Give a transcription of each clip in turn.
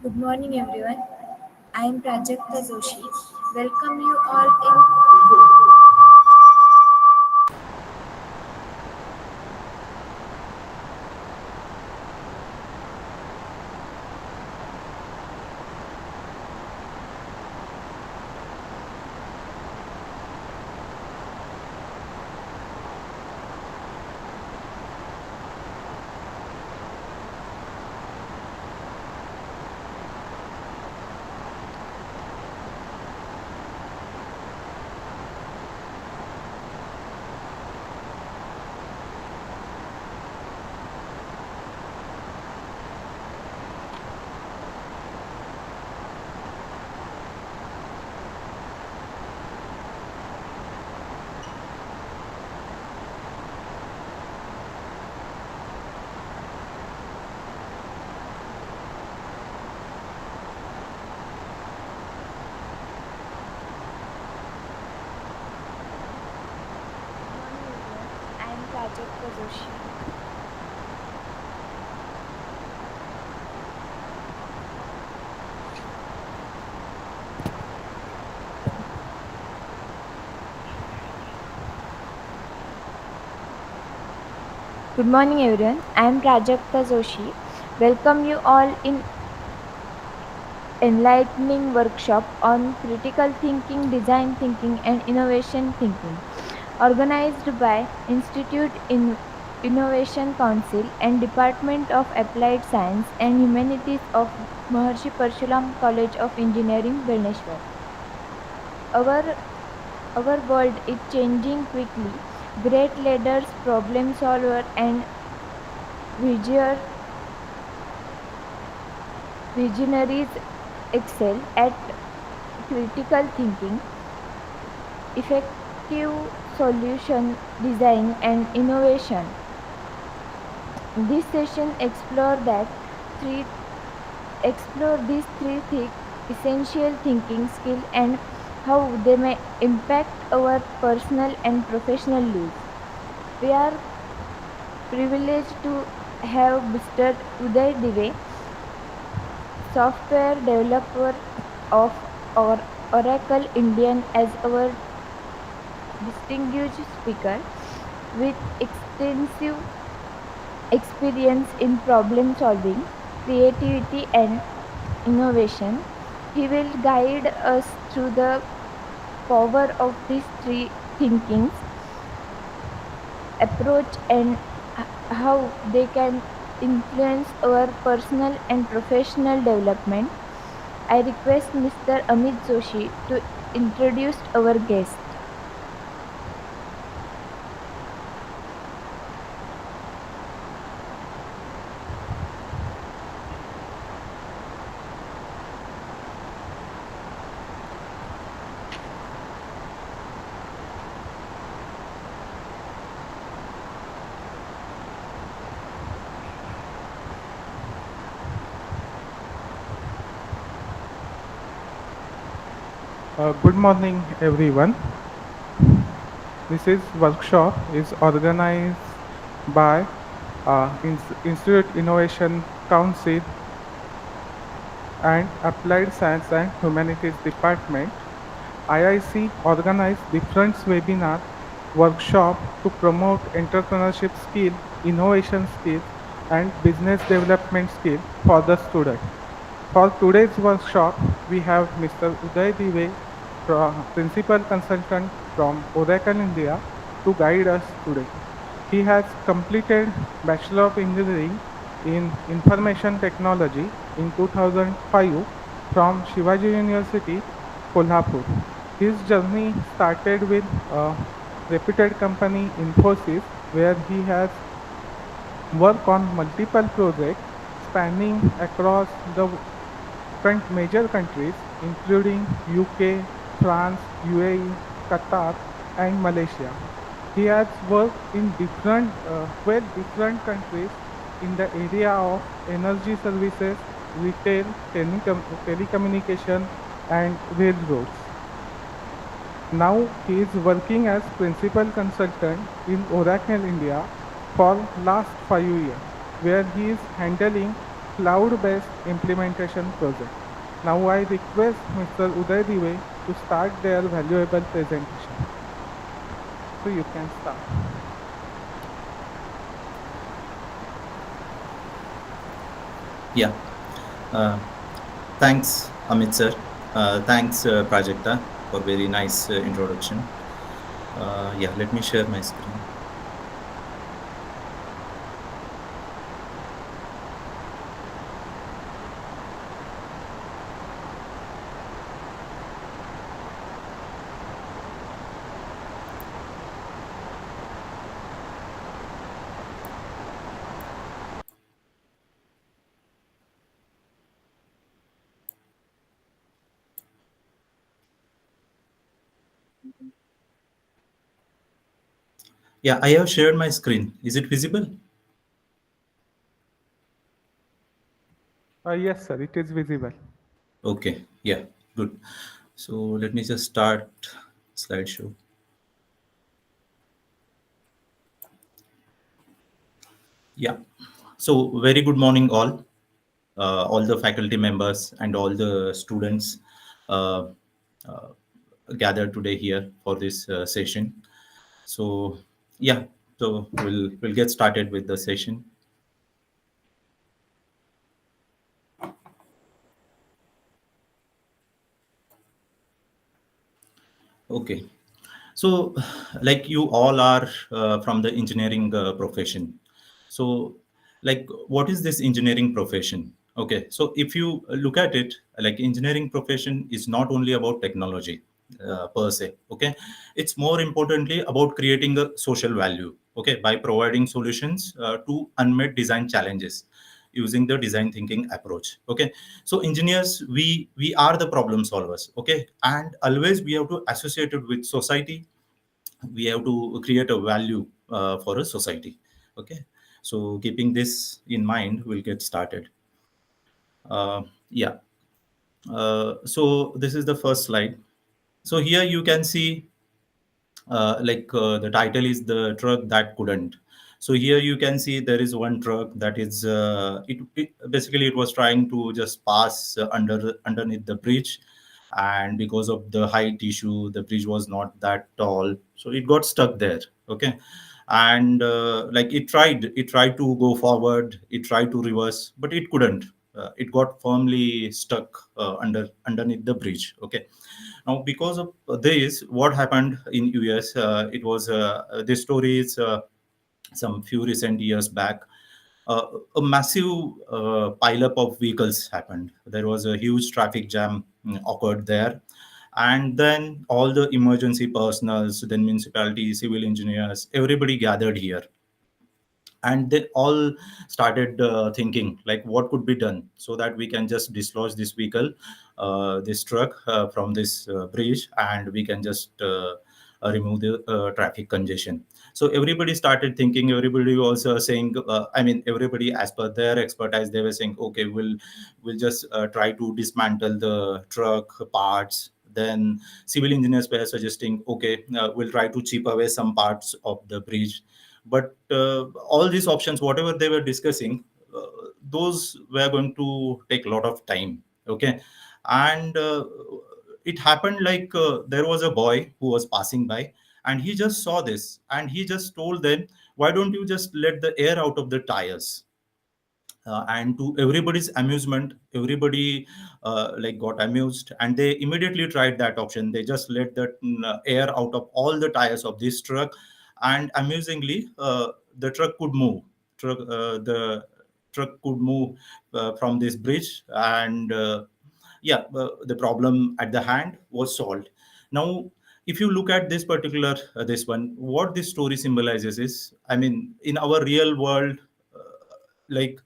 Good morning, everyone. I am Prajakta Joshi. Welcome you all in. Good morning, everyone. I am Prajakta Joshi. Good morning, everyone. I am Prajakta Joshi. Welcome you all in enlightening workshop on critical thinking, design thinking, and innovation thinking, organized by Innovation Council and Department of Applied Science and Humanities of Maharshi Parshuram College of Engineering, Velneshwar. Our our world is changing quickly. Great leaders, problem solver, and visionaries visionaries excel at critical thinking, effective solution design, and innovation. This session three explore these essential thinking skill and how they may impact our personal and professional lives. We are privileged to have Mr. Uday, software developer of Oracle Indian, as our distinguished speaker with extensive experience in problem solving, creativity, and innovation. He will guide us through the power of these three thinkings approach and how they can influence our personal and professional development. I request Mr. Amit Joshi to introduce our guest. Good morning, everyone. This is workshop is organized by Institute Innovation Council and Applied Science and Humanities Department. IIC organized different webinar workshop to promote entrepreneurship skill, innovation skills, and business development skill for the student. For today's workshop, we have Mr. Uday, Principal Consultant from Oracle India, to guide us today. He has completed Bachelor of Engineering in Information Technology in 2005 from Shivaji University, Kolhapur. His journey started with a reputed company Infosys, where he has worked on multiple projects spanning across the major countries including UK, France, UAE, Qatar, and Malaysia. He has worked in 12 different countries in the area of energy services, retail, telecommunication, and railroads. Now he is working as principal consultant in Oracle India for last 5 years, where he is handling cloud-based implementation project. Now I request Mr. Uday to start their valuable presentation. So you can start. Yeah. Uh, Thanks, Amit sir. Thanks, Prajakta, for very nice introduction. Yeah, let me share my screen. Yeah, I have shared my screen. Is it visible? Yes, sir, it is visible. Okay. Yeah, good. So let me just start slideshow. Yeah. So very good morning, all the faculty members and all the students uh, uh, gathered today here for this session. So yeah, so we'll get started with the session. Okay. So, like you all are from the engineering profession. So, like, what is this engineering profession? Okay. So, if you look at it, like, engineering profession is not only about technology per se. Okay. It's more importantly about creating a social value. Okay. By providing solutions to unmet design challenges using the design thinking approach. Okay. So engineers, we are the problem solvers. Okay. And always we have to associate it with society. We have to create a value for a society. Okay. So keeping this in mind, we'll get started. Yeah. So this is the first slide. So here you can see the title is the truck that couldn't. So here you can see there is one truck that is it basically it was trying to just pass underneath the bridge, and because of the height issue the bridge was not that tall, so it got stuck there. Okay. And like it tried to go forward, it tried to reverse, but it couldn't. It got firmly stuck underneath the bridge. Okay. Now, because of this, what happened in US? It was this story is some few recent years back. Uh, a massive pileup of vehicles happened. There was a huge traffic jam occurred there, and then all the emergency personals, then municipality, civil engineers, everybody gathered here, and they all started thinking like what could be done so that we can just dislodge this vehicle, this truck from this bridge, and we can just remove the traffic congestion. So everybody started thinking, everybody was saying, I mean everybody as per their expertise, they were saying okay, we'll just try to dismantle the truck parts. Then civil engineers were suggesting okay, we'll try to chip away some parts of the bridge. But all these options whatever they were discussing, uh, those were going to take a lot of time. Okay. And it happened like there was a boy who was passing by, and he just saw this and he just told them, why don't you just let the air out of the tires? And to everybody's amusement, everybody like got amused, and they immediately tried that option. They just let the air out of all the tires of this truck, and amusingly the truck could move. The truck could move from this bridge, and yeah, the problem at the hand was solved. Now, if you look at this particular this one, what this story symbolizes is, I mean, in our real world, like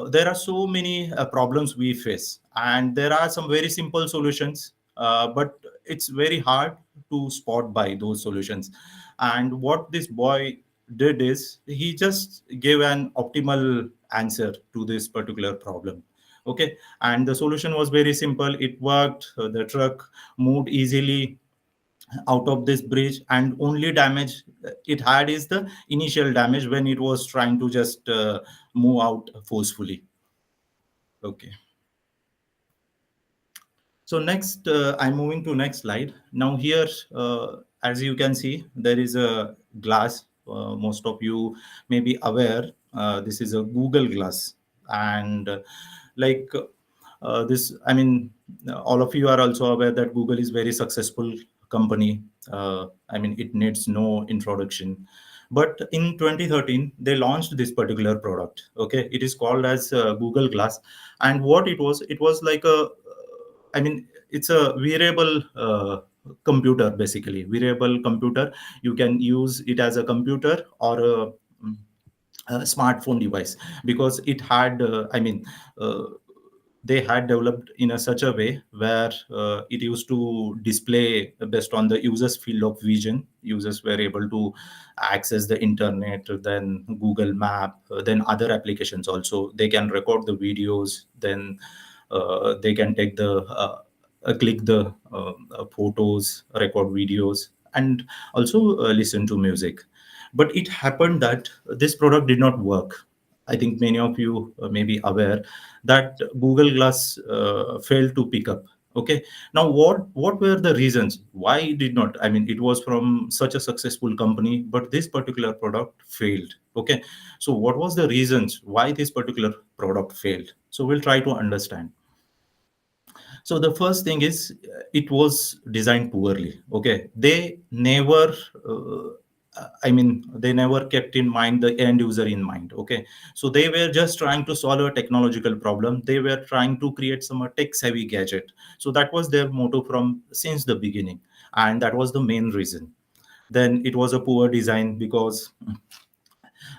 there are so many problems we face, and there are some very simple solutions, but it's very hard to spot by those solutions. And what this boy did is he just gave an optimal answer to this particular problem. Okay. And the solution was very simple, it worked. The truck moved easily out of this bridge, and only damage it had is the initial damage when it was trying to just move out forcefully. Okay. So next, I'm moving to next slide. Now here, as you can see, there is a glass. Most of you may be aware. This is a Google Glass, and like this, I mean, all of you are also aware that Google is very successful company. I mean, it needs no introduction. But in 2013, they launched this particular product. Okay, it is called as Google Glass, and what it was like a I mean, it's a wearable computer, basically. Wearable computer. You can use it as a computer or a smartphone device because it had, uh, they had developed in a such a way where it used to display based on the user's field of vision. Users were able to access the internet, then Google Map, then other applications also. They can record the videos, then they can take the click the photos, record videos, and also listen to music. But it happened that this product did not work. I think many of you may be aware that Google Glass failed to pick up. Okay, now what were the reasons why it did not? I mean, it was from such a successful company, but this particular product failed. Okay, so what was the reasons why this particular product failed? So we'll try to understand. So the first thing is it was designed poorly. Okay, they never they never kept in mind the end user in mind. Okay, so they were just trying to solve a technological problem. They were trying to create some tech savvy gadget. So that was their motto from since the beginning, and that was the main reason. Then it was a poor design because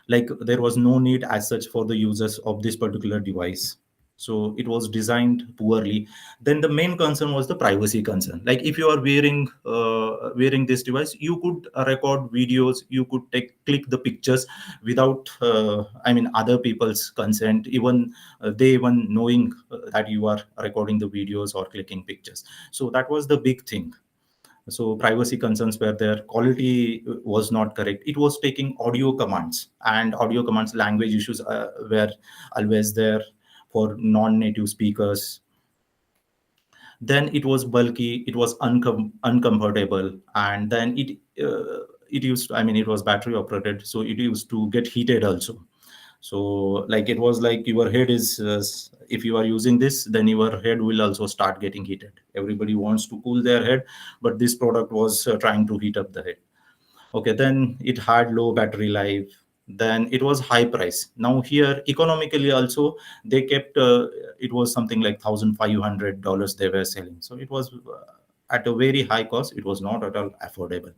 like there was no need as such for the users of this particular device, so it was designed poorly. Then the main concern was the privacy concern. Like if you are wearing this device, you could record videos, you could take click the pictures without other people's consent, even they even knowing that you are recording the videos or clicking pictures. So that was the big thing. So privacy concerns were there, quality was not correct. It was taking audio commands, and audio commands language issues were always there for non-native speakers. Then it was bulky, it was uncomfortable, and then it used, it was battery operated, so it used to get heated also. So like it was like your head is if you are using this, then your head will also start getting heated. Everybody wants to cool their head, but this product was trying to heat up the head. Okay, then it had low battery life. Then it was high price. Now here economically also they kept it was something like $1,500 they were selling, so it was at a very high cost. It was not at all affordable.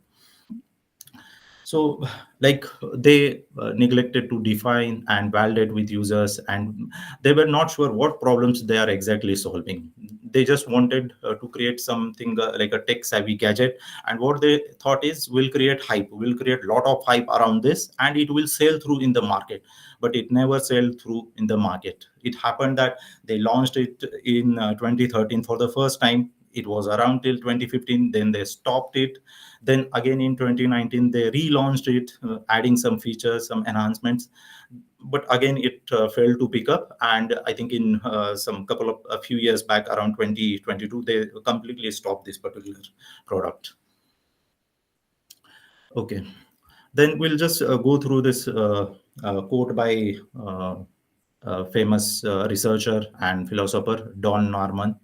So like they neglected to define and validate with users, and they were not sure what problems they are exactly solving. They just wanted to create something like a tech savvy gadget, and what they thought is we'll create hype, we'll create a lot of hype around this, and it will sell through in the market. But it never sell through in the market. It happened that they launched it in 2013 for the first time. It was around till 2015, then they stopped it. Then again in 2019 they relaunched it, adding some features, some enhancements. But again it failed to pick up, and I think in some couple of a few years back, around 2022, they completely stopped this particular product. Okay, then we'll just go through this quote by famous researcher and philosopher Don Norman.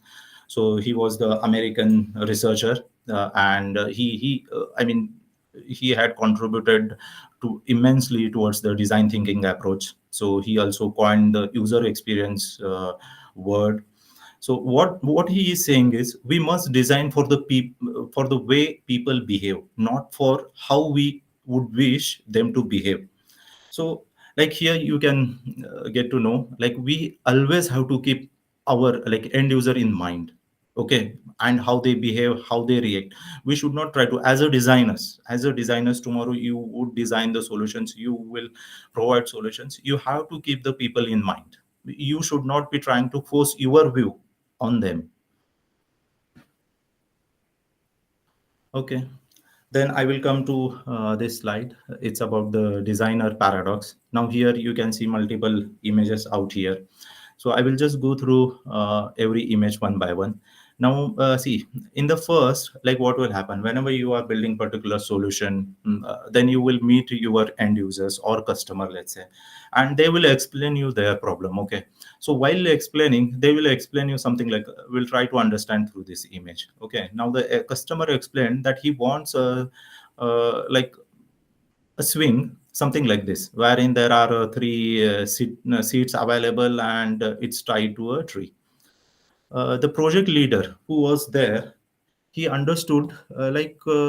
So he was the American researcher, and he had contributed to immensely towards the design thinking approach. So he also coined the user experience word. So what he is saying is we must design for for the way people behave, not for how we would wish them to behave. So like here you can get to know, like we always have to keep our like end user in mind. Okay, and how they behave, how they react. We should not try to, as a designers, tomorrow you would design the solutions, you will provide solutions, you have to keep the people in mind. You should not be trying to force your view on them. Okay, then I will come to this slide. It's about the designer paradox. Now here you can see multiple images out here. So I will just go through every image one by one. Now, see, in the first, like what will happen whenever you are building particular solution, then you will meet your end users or customer, let's say, and they will explain you their problem. Okay. So while explaining, they will explain you something like, we'll try to understand through this image. Okay. Now the customer explained that he wants like a swing, something like this, wherein there are three seats available and it's tied to a tree. The project leader who was there, he understood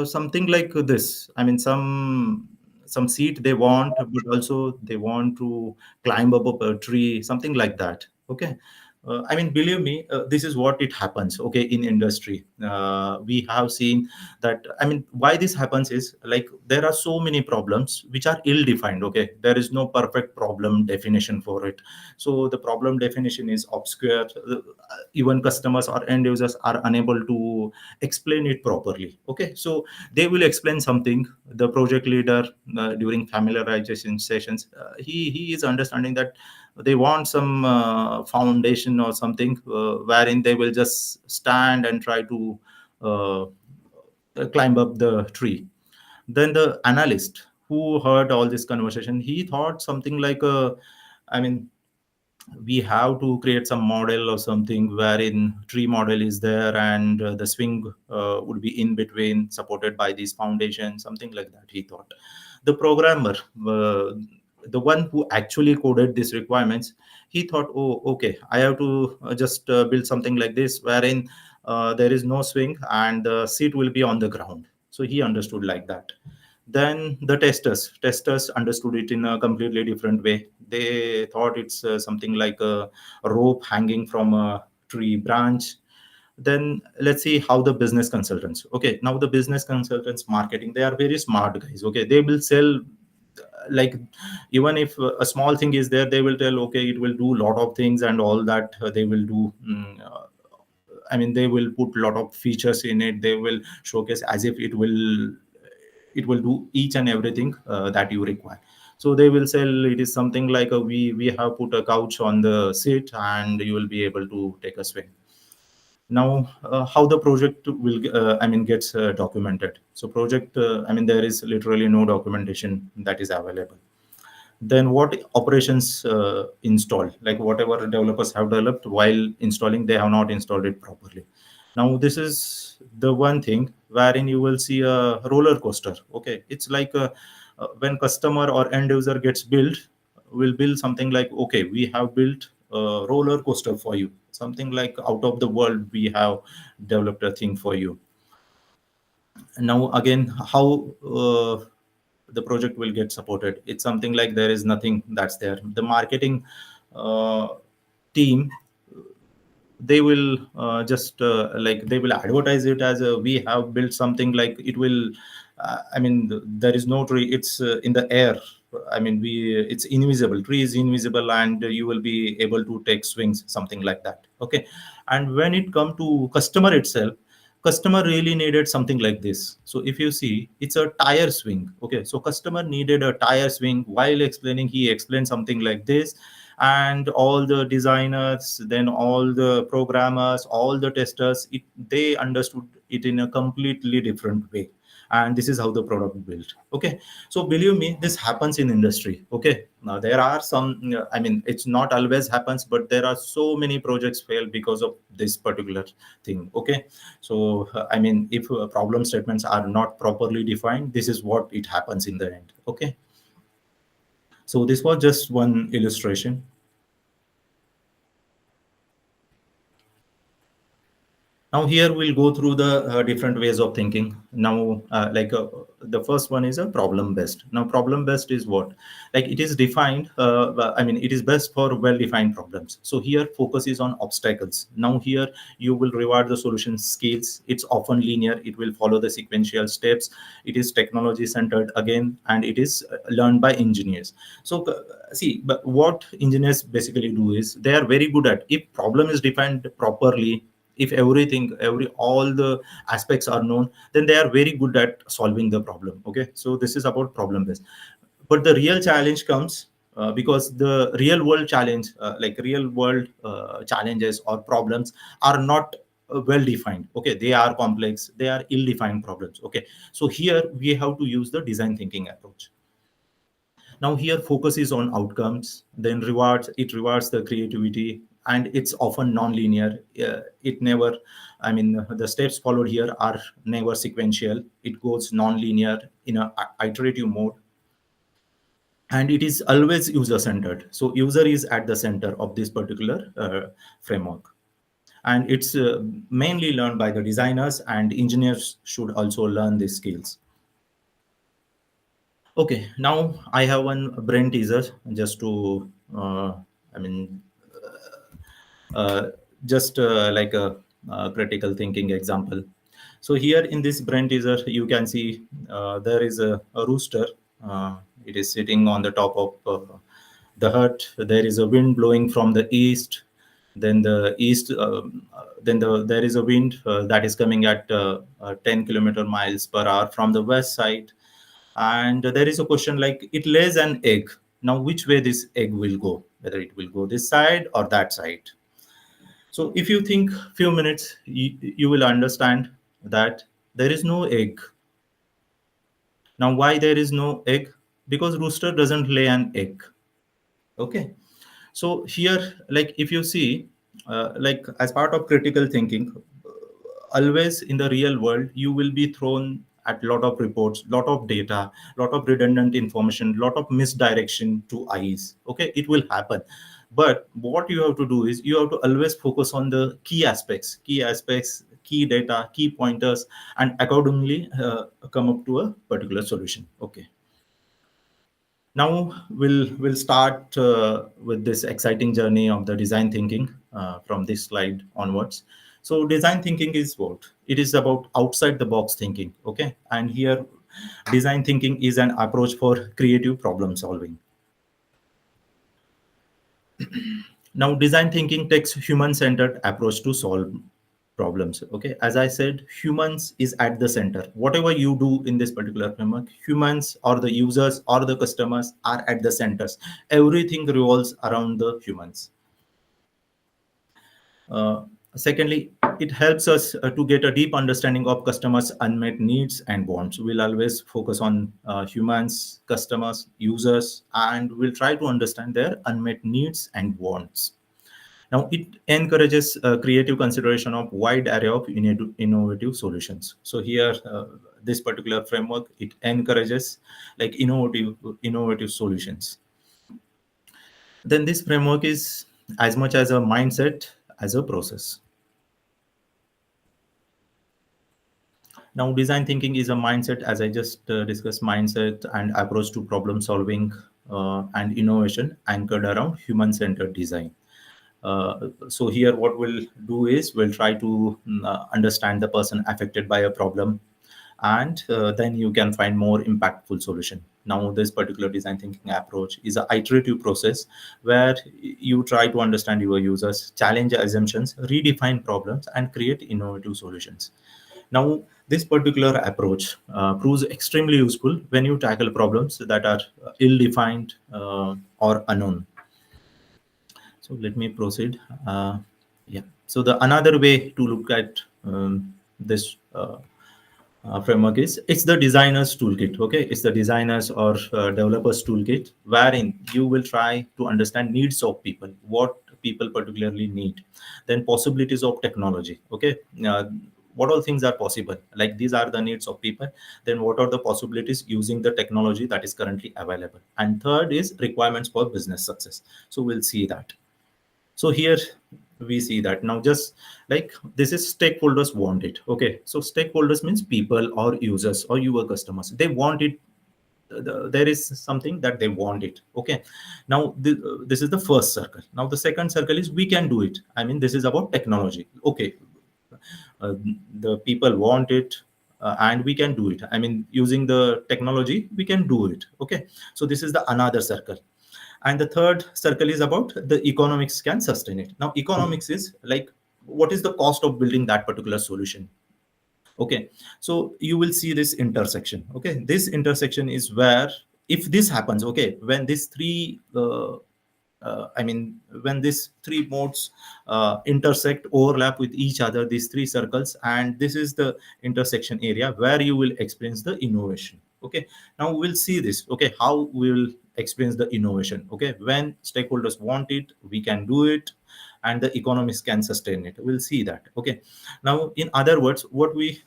something like this. I mean, some seat they want, but also they want to climb up a tree, something like that. Okay. I mean, believe me, this is what it happens. Okay, in industry, we have seen that. I mean, why this happens is like there are so many problems which are ill-defined. Okay, there is no perfect problem definition for it. So the problem definition is obscure. Even customers or end users are unable to explain it properly. Okay, so they will explain something. The project leader, during familiarization sessions, he is understanding that they want some foundation or something, wherein they will just stand and try to uh, climb up the tree. Then the analyst who heard all this conversation, he thought something like, I mean, we have to create some model or something wherein tree model is there, and the swing would be in between, supported by this foundation, something like that, he thought. The programmer, the one who actually coded these requirements, he thought, oh, okay, I have to just build something like this wherein there is no swing and the seat will be on the ground. So he understood like that. Then the testers understood it in a completely different way. They thought it's something like a rope hanging from a tree branch. Then let's see how the business consultants. Okay, now the business consultants marketing, they are very smart guys. Okay, they will sell, like, even if a small thing is there, they will tell, okay, it will do a lot of things and all that. They will do, I mean, they will put a lot of features in it. They will showcase as if it will do each and everything that you require. So they will sell it is something like we have put a couch on the seat and you will be able to take a swing. Now, how the project will I mean gets documented. So project, I mean, there is literally no documentation that is available. Then what operations installed, like whatever developers have developed while installing, they have not installed it properly. Now this is the one thing wherein you will see a roller coaster. Okay, it's like when customer or end user gets built, will build something like, okay, we have built a roller coaster for you, something like out of the world, we have developed a thing for you. Now again, how the project will get supported, it's something like there is nothing that's there. The marketing uh, team, they will just like they will advertise it as we have built something like it will, I mean, there is no tree, it's in the air. I mean, we it's invisible, tree is invisible, and you will be able to take swings, something like that. Okay. And when it come to customer itself, customer really needed something like this. So if you see, it's a tire swing. Okay, so customer needed a tire swing. While explaining, he explained something like this, and all the designers, then all the programmers, all the testers, they understood it in a completely different way. And this is how the product built. Okay, so believe me, this happens in industry. Okay, now there are some, I mean, it's not always happens, but there are so many projects fail because of this particular thing. Okay, so I mean, if problem statements are not properly defined, this is what it happens in the end. Okay, so this was just one illustration. Now here we'll go through the different ways of thinking. Now, the first one is a problem based. Now problem based is what? Like it is defined. I mean, it is best for well defined problems. So here focus is on obstacles. Now here you will reward the solution skills. It's often linear. It will follow the sequential steps. It is technology centered again, and it is learned by engineers. So see, but what engineers basically do is they are very good at, if problem is defined properly, if everything, every all the aspects are known, then they are very good at solving the problem. Okay, so this is about problem based. But the real challenge comes because the real world challenge, like real world challenges or problems are not well defined. Okay, they are complex, they are ill defined problems. Okay, so here we have to use the design thinking approach. Now here focus is on outcomes, then rewards the creativity, and it's often non-linear. It never, I mean, the steps followed here are never sequential. It goes non-linear in a iterative mode, and it is always user centered. So user is at the center of this particular framework, and it's mainly learned by the designers, and engineers should also learn these skills. Okay, now I have one brain teaser just to, I mean, uh, just like a critical thinking example. So here in this brain teaser, you can see there is a rooster. It is sitting on the top of the hut. There is a wind blowing from the east. There is a wind that is coming at 10 kilometer miles per hour from the west side, and there is a question like it lays an egg. Now which way this egg will go, whether it will go this side or that side. So if you think few minutes, you will understand that there is no egg. Now why there is no egg? Because rooster doesn't lay an egg. Okay, so here, like if you see, like as part of critical thinking, always in the real world you will be thrown at lot of reports, lot of data, lot of redundant information, lot of misdirection to eyes. Okay, it will happen, but what you have to do is you have to always focus on the key aspects, key data, key pointers, and accordingly come up to a particular solution. Okay, now we'll start with this exciting journey of the design thinking from this slide onwards. So design thinking is what? It is about outside the box thinking. Okay, and here design thinking is an approach for creative problem solving. Now design thinking takes human centered approach to solve problems. Okay, as I said, humans is at the center. Whatever you do in this particular framework, humans or the users or the customers are at the centers. Everything revolves around the humans. uh, Secondly, it helps us to get a deep understanding of customers unmet needs and wants. We'll always focus on humans, customers, users, and we'll try to understand their unmet needs and wants. Now, it encourages creative consideration of wide array of innovative solutions. So here, this particular framework, it encourages like innovative solutions. Then this framework is as much as a mindset as a process. Now, design thinking is a mindset, as I just discussed, mindset and approach to problem solving and innovation anchored around human-centered design. So here what we'll do is we'll try to understand the person affected by a problem, and then you can find more impactful solution. Now this particular design thinking approach is an iterative process where you try to understand your users, challenge assumptions, redefine problems, and create innovative solutions. Now this particular approach proves extremely useful when you tackle problems that are ill-defined or unknown. So let me proceed. Yeah. So the another way to look at this framework is it's the designer's toolkit. Okay, it's the designer's or developers toolkit, wherein you will try to understand needs of people, what people particularly need, then possibilities of technology. Okay. What all things are possible, like these are the needs of people, then what are the possibilities using the technology that is currently available, and third is requirements for business success. So we'll see that. So here we see that now just like this is stakeholders want it. Okay, so stakeholders means people or users or your customers, they want it. There is something that they want it. Okay, now this is the first circle. Now the second circle is we can do it. I mean, this is about technology. Okay, uh, the people want it, and we can do it. I mean, using the technology we can do it. Okay, so this is the another circle. And the third circle is about the economics can sustain it. Now economics is like what is the cost of building that particular solution. Okay, so you will see this intersection. Okay, this intersection is where if this happens, okay, when these I mean, when these three modes intersect, overlap with each other, these three circles, and this is the intersection area where you will experience the innovation. Okay, now we'll see this. Okay, how we will experience the innovation. Okay, when stakeholders want it, we can do it, and the economists can sustain it. We'll see that. Okay, now in other words, what we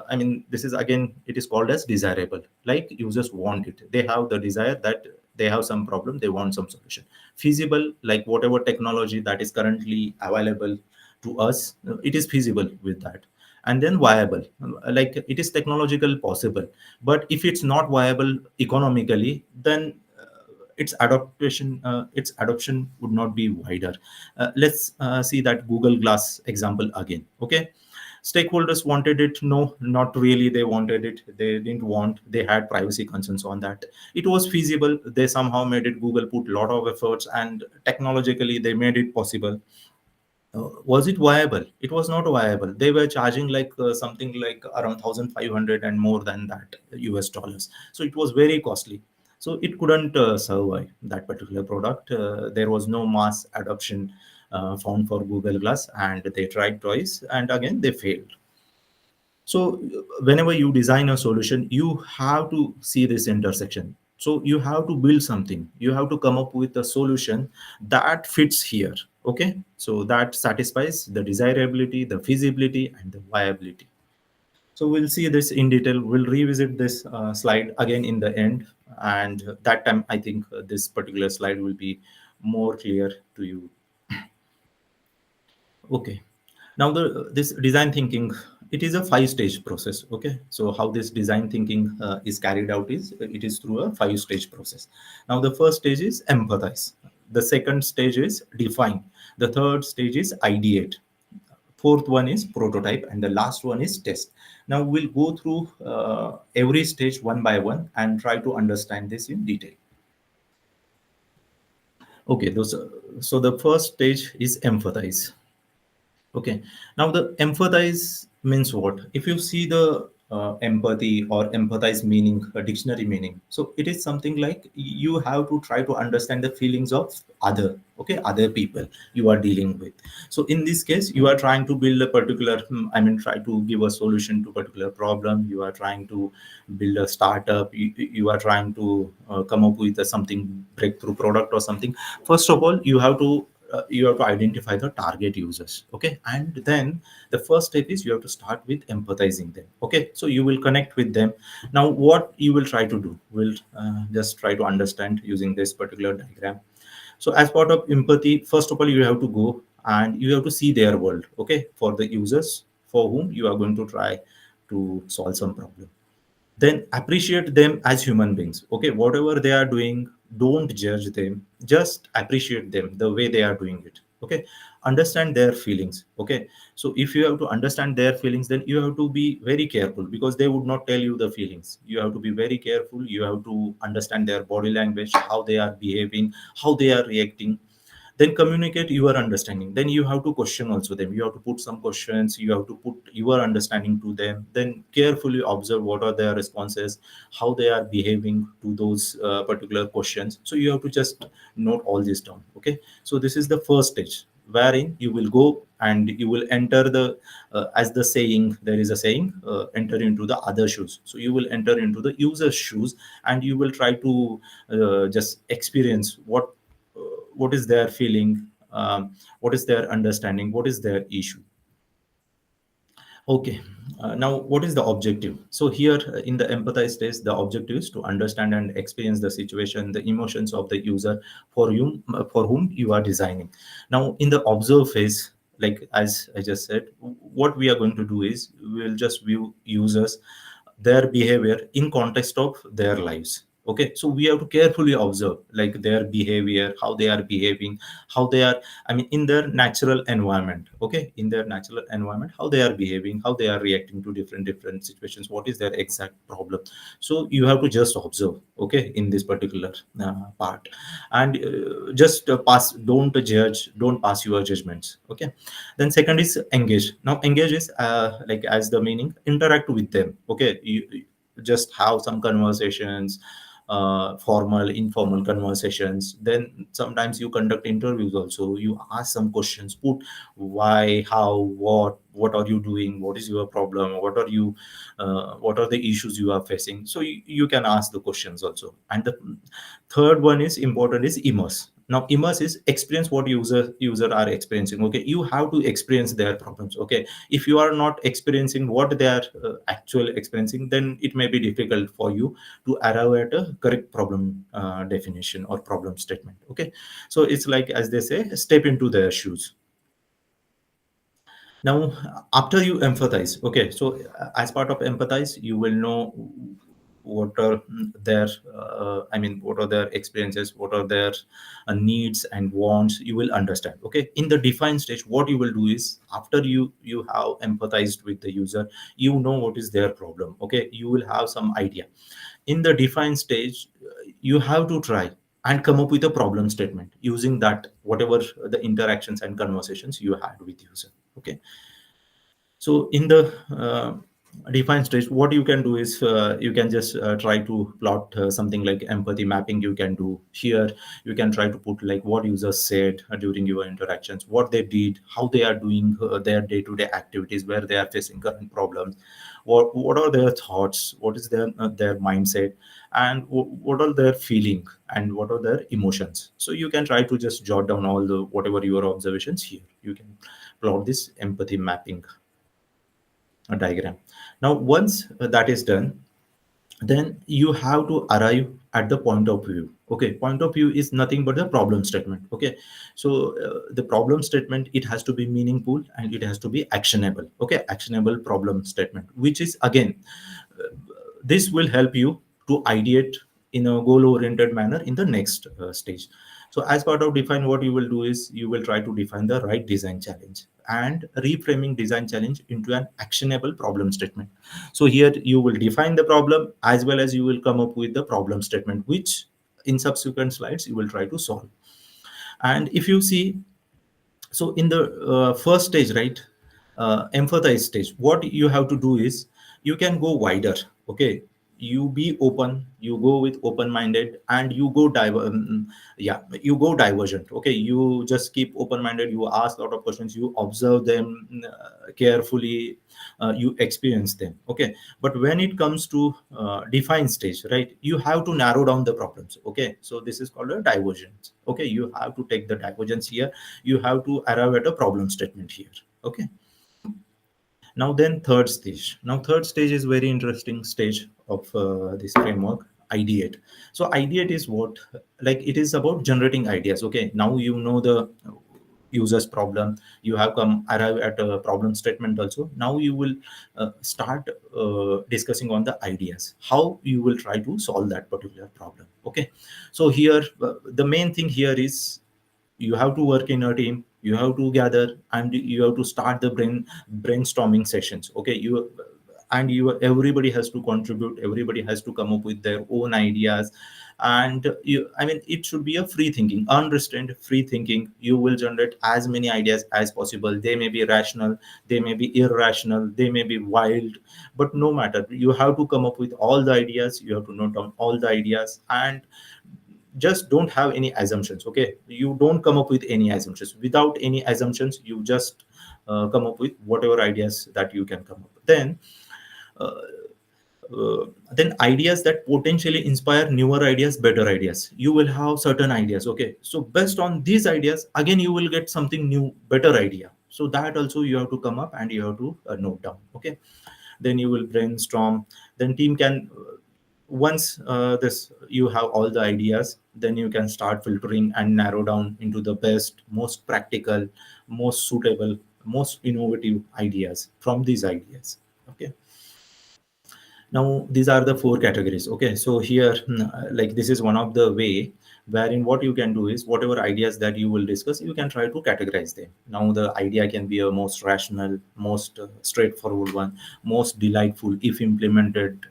I mean, this is again, it is called as desirable. Like users want it, they have the desire that they have some problem, they want some solution. Feasible, like whatever technology that is currently available to us, it is feasible with that. And then viable, like it is technological possible, but if it's not viable economically, then its adoption would not be wider. Let's see that Google Glass example again. Okay, stakeholders wanted it, no, not really, they wanted it, they didn't want, they had privacy concerns on that. It was feasible, they somehow made it, Google put a lot of efforts and technologically they made it possible. Was it viable? It was not viable. They were charging like something like around 1,500 and more than that US dollars. So it was very costly. So it couldn't survive that particular product. There was no mass adoption found for Google Glass, and they tried twice and again they failed. So whenever you design a solution, you have to see this intersection. So you have to build something, you have to come up with a solution that fits here. Okay, so that satisfies the desirability, the feasibility, and the viability. So we'll see this in detail, we'll revisit this slide again in the end, and that time I think this particular slide will be more clear to you. Okay. Now the this design thinking, it is a five-stage process. Okay. So how this design thinking is carried out is, it is through a five-stage process. Now the first stage is empathize. The second stage is define. The third stage is ideate. Fourth one is prototype, and the last one is test. Now we'll go through every stage one by one and try to understand this in detail. Okay, those. So the first stage is empathize. Okay. Now the empathize means what? If you see the empathy or empathize meaning, a dictionary meaning, so it is something like you have to try to understand the feelings of other people you are dealing with. So in this case, you are trying to build a particular, try to give a solution to a particular problem. You are trying to build a startup. You are trying to come up with a something breakthrough product or something. First of all, you have to identify the target users. Okay, and then the first step is you have to start with empathizing them. Okay, so you will connect with them. Now what you will try to do, will just try to understand using this particular diagram. So as part of empathy, first of all, you have to go and you have to see their world. Okay, for the users for whom you are going to try to solve some problem, then appreciate them as human beings. Okay, whatever they are doing, don't judge them, just appreciate them the way they are doing it. Okay, understand their feelings. Okay, so if you have to understand their feelings, then you have to be very careful, because they would not tell you the feelings. You have to be very careful, you have to understand their body language, how they are behaving, how they are reacting. Then communicate your understanding. Then you have to question also them, you have to put some questions, you have to put your understanding to them, then carefully observe what are their responses, how they are behaving to those particular questions. So you have to just note all this down. Okay, so this is the first stage, wherein you will go and you will enter the as the saying, there is a saying, enter into the other shoes. So you will enter into the user's shoes, and you will try to just experience what is their feeling, what is their understanding, what is their issue. Okay, now what is the objective? So here in the empathize stage, the objective is to understand and experience the situation, the emotions of the user for whom you are designing. Now in the observe phase, like as I just said, what we are going to do is we will just view users, their behavior in context of their lives. Okay, so we have to carefully observe like their behavior, how they are behaving, how they are, in their natural environment. Okay, in their natural environment, how they are behaving, how they are reacting to different situations, what is their exact problem. So you have to just observe, okay, in this particular part. And just pass, don't judge, don't pass your judgments. Okay, then second is engage. Now engage is like as the meaning, interact with them. Okay, you just have some conversations, formal, informal conversations. Then sometimes you conduct interviews also. You ask some questions, put why, how, what are you doing, what is your problem, what are the issues you are facing. So you can ask the questions also. And the third one is important is immerse. Now immerse is experience what user are experiencing. Okay, you have to experience their problems. Okay, if you are not experiencing what they are actually experiencing, then it may be difficult for you to arrive at a correct problem definition or problem statement. Okay, so it's like, as they say, step into their shoes. Now after you empathize, okay, so as part of empathize, you will know what are their what are their experiences, what are their needs and wants. You will understand. Okay, in the define stage, what you will do is, after you have empathized with the user, you know what is their problem. Okay, you will have some idea. In the define stage, you have to try and come up with a problem statement using that whatever the interactions and conversations you had with user. Okay, so in the define stage, what you can do is, you can just try to plot something like empathy mapping. You can do here. You can try to put like what users said during your interactions, what they did, how they are doing their day-to-day activities, where they are facing current problems, what are their thoughts, what is their mindset, and what are their feeling, and what are their emotions. So you can try to just jot down all the whatever your observations here. You can plot this empathy mapping diagram. Now, once that is done, then you have to arrive at the point of view. Okay, point of view is nothing but the problem statement. Okay, so the problem statement, it has to be meaningful and it has to be actionable. Okay, actionable problem statement, which is again, this will help you to ideate in a goal oriented manner in the next stage. So as part of define, what you will do is, you will try to define the right design challenge and reframing design challenge into an actionable problem statement. So here you will define the problem as well as you will come up with the problem statement, which in subsequent slides you will try to solve. And if you see, so in the first stage, right, empathize stage, what you have to do is, you can go wider. Okay, you be open, you go with open minded, and you go yeah, you go divergent. Okay, you just keep open minded, you ask a lot of questions, you observe them carefully, you experience them. Okay, but when it comes to define stage, right, you have to narrow down the problems. Okay, so this is called a divergence. Okay, you have to take the divergence here. You have to arrive at a problem statement here. Okay, now then third stage. Now third stage is very interesting stage of this framework, ideate. So ideate is what, like, it is about generating ideas. Okay, now you know the user's problem, you have come arrive at a problem statement also. Now you will start discussing on the ideas, how you will try to solve that particular problem. Okay, so here the main thing here is, you have to work in a team, you have to gather, and you have to start the brainstorming sessions. Okay, you everybody has to contribute, everybody has to come up with their own ideas. And it should be a free thinking, unrestrained free thinking. You will generate as many ideas as possible. They may be rational, they may be irrational, they may be wild, but no matter, you have to come up with all the ideas, you have to note down all the ideas, and just don't have any assumptions. Okay, you don't come up with any assumptions. Without any assumptions, you just come up with whatever ideas that you can come up. Uh, then ideas that potentially inspire newer ideas, better ideas. You will have certain ideas. Okay, so based on these ideas, again you will get something new, better idea. So that also you have to come up and you have to note down. Okay, then you will brainstorm. Then team can once this you have all the ideas, then you can start filtering and narrow down into the best, most practical, most suitable, most innovative ideas from these ideas. Okay, now these are the four categories. Okay, so here like this is one of the way wherein what you can do is, whatever ideas that you will discuss, you can try to categorize them. Now the idea can be a most rational, most straightforward one, most delightful if implemented.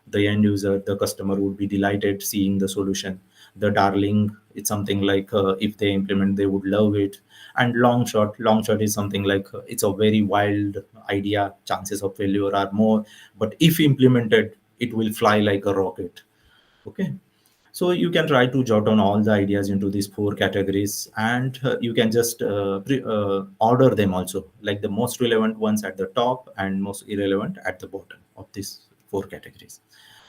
The end user, the customer would be delighted seeing the solution. The darling, it's something like if they implement, they would love it. And long shot is something like it's a very wild idea, chances of failure are more, but if implemented, it will fly like a rocket. Okay, so you can try to jot down all the ideas into these four categories, and you can just order them also, like the most relevant ones at the top and most irrelevant at the bottom of these four categories.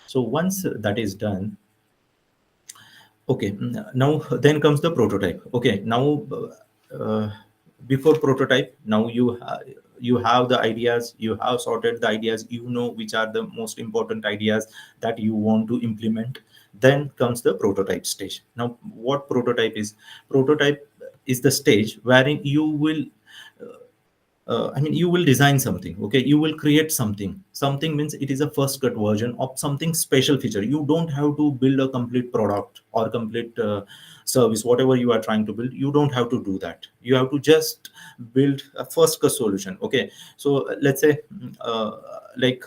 So once that is done, okay, now then comes the prototype. Okay, now uh, before prototype, now you have the ideas, you have sorted the ideas, you know which are the most important ideas that you want to implement. Then comes the prototype stage. Now, what prototype is? Prototype is the stage wherein you will I mean, you will design something, okay? You will create something. Something means it is a first cut version of something special feature. You don't have to build a complete product or complete service, whatever you are trying to build. You don't have to do that. You have to just build a first cut solution, okay? So let's say, like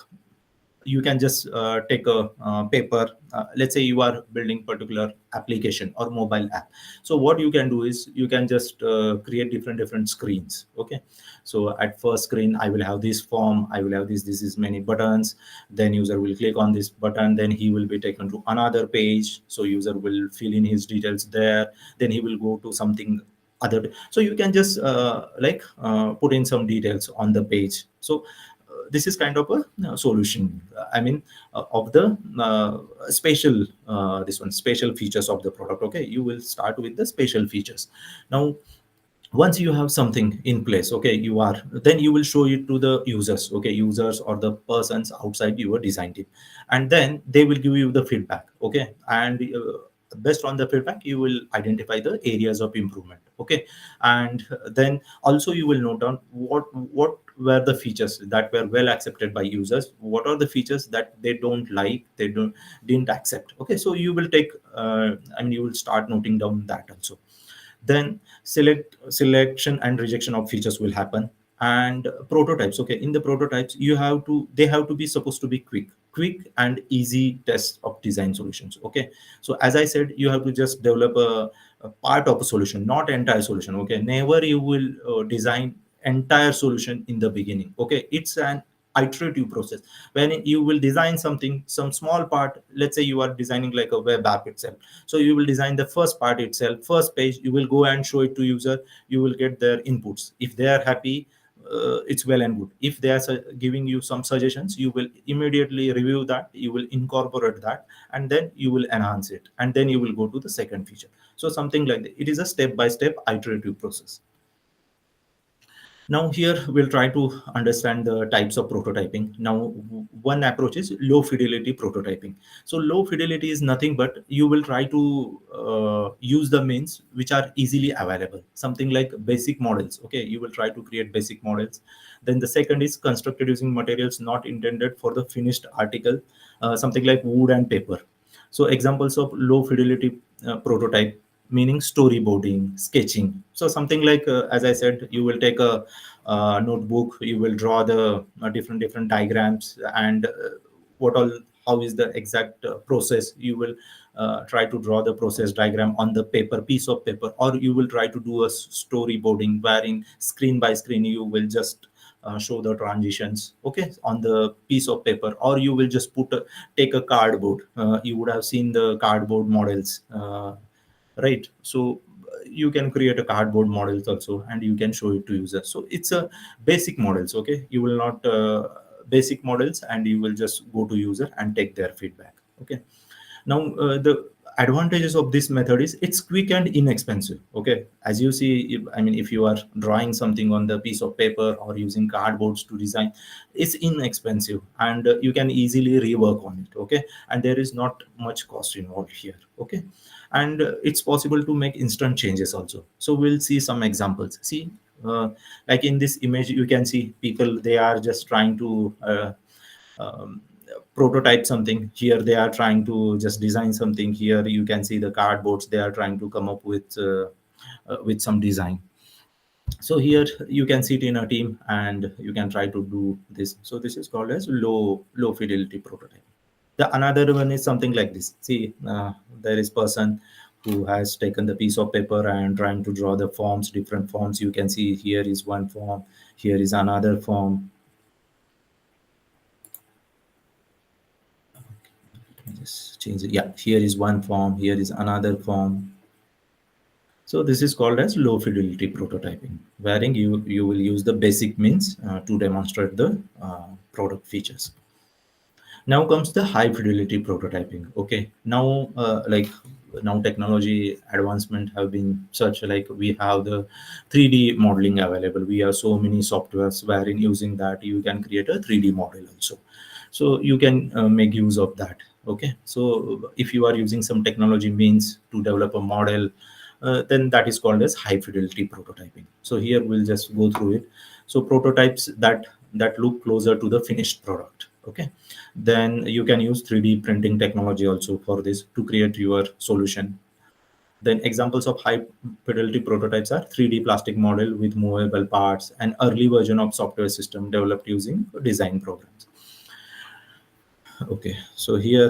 you can just take a paper, let's say you are building particular application or mobile app. So what you can do is you can just create different screens, okay? So at first screen, I will have this form, I will have this is many buttons. Then user will click on this button, then he will be taken to another page, so user will fill in his details there. Then he will go to something other. So you can just put in some details on the page. So this is kind of a solution, I mean, of the spatial this one spatial features of the product. Okay, you will start with the spatial features. Now, once you have something in place, okay, you are, then you will show it to the users, okay, users or the persons outside your design team, and then they will give you the feedback, okay? And based on the feedback, you will identify the areas of improvement, okay? And then also you will note down what were the features that were well accepted by users, what are the features that they don't like, they don't didn't accept, okay? So you will take I mean, you will start noting down that also. Then selection and rejection of features will happen. And prototypes, okay, in the prototypes, they have to be supposed to be quick and easy test of design solutions, okay? So as I said, you have to just develop a part of a solution, not entire solution, okay? Never you will design entire solution in the beginning, okay? It's an iterative process. When you will design something, some small part, let's say you are designing like a web app itself. So you will design the first part itself, first page, you will go and show it to user. You will get their inputs. If they are happy, it's well and good. If they are giving you some suggestions, you will immediately review that, you will incorporate that, and then you will enhance it, and then you will go to the second feature. So something like that. It is a step by step iterative process. Now here we'll try to understand the types of prototyping. Now, one approach is low fidelity prototyping. So low fidelity is nothing but you will try to use the means which are easily available. Something like basic models. Okay, you will try to create basic models. Then the second is constructed using materials not intended for the finished article, something like wood and paper. So examples of low fidelity prototype, meaning storyboarding, sketching. So something like, as I said, you will take a notebook, you will draw the different diagrams, and what all, how is the exact process. You will try to draw the process diagram on the paper, piece of paper, or you will try to do a storyboarding wherein screen by screen you will just show the transitions, okay, on the piece of paper. Or you will just take a cardboard. You would have seen the cardboard models, right? So you can create a cardboard models also, and you can show it to users. So it's a basic models, okay? You will not basic models, and you will just go to user and take their feedback, okay? Now, the advantages of this method is it's quick and inexpensive, okay? As you see, I mean, if you are drawing something on the piece of paper or using cardboards to design, it's inexpensive, and you can easily rework on it, okay? And there is not much cost involved here, okay? And it's possible to make instant changes also. So we'll see some examples. See, uh, like in this image, you can see people, they are just trying to um, prototype something. Here they are trying to just design something. Here you can see the cardboards, they are trying to come up with some design. So here you can sit in a team and you can try to do this. So this is called as low fidelity prototype. The another one is something like this. See, there is person who has taken the piece of paper and trying to draw the forms, different forms. You can see here is one form, here is another form. Just change it. Yeah, here is one form, here is another form. So this is called as low fidelity prototyping, wherein you will use the basic means to demonstrate the product features. Now comes the high fidelity prototyping. Okay, now now technology advancement have been such, like we have the 3D modeling available. We have so many softwares wherein using that you can create a 3D model also, so you can make use of that. Okay, so if you are using some technology means to develop a model, then that is called as high fidelity prototyping. So here we'll just go through it. So prototypes that look closer to the finished product. Okay, then you can use 3D printing technology also for this to create your solution. Then examples of high fidelity prototypes are 3D plastic model with movable parts, and early version of software system developed using design programs. Okay, so here,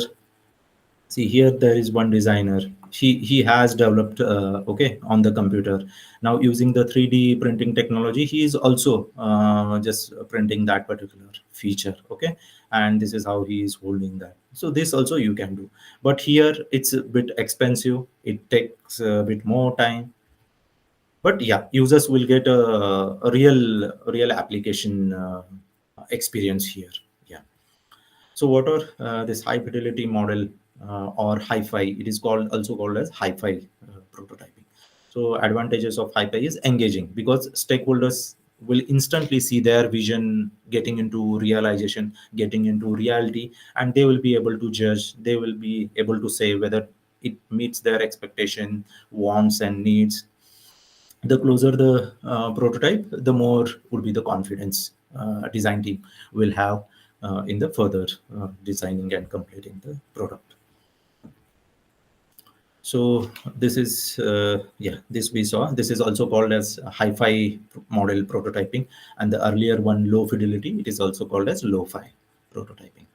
see here there is one designer. He has developed okay, on the computer. Now using the 3D printing technology, he is also just printing that particular feature. Okay, and this is how he is holding that. So this also you can do, but here it's a bit expensive. It takes a bit more time, but yeah, users will get a real application experience here. Yeah. So what are this high fidelity model or hi-fi? It is called also called as hi-fi prototyping. So advantages of hi-fi is engaging because stakeholders will instantly see their vision getting into realization, getting into reality, and they will be able to judge. They will be able to say whether it meets their expectation, wants, and needs. The closer the prototype, the more would be the confidence design team will have in the further designing and completing the product. So this is yeah, this we saw. This is also called as hi-fi model prototyping, and the earlier one, low fidelity, it is also called as low-fi prototyping.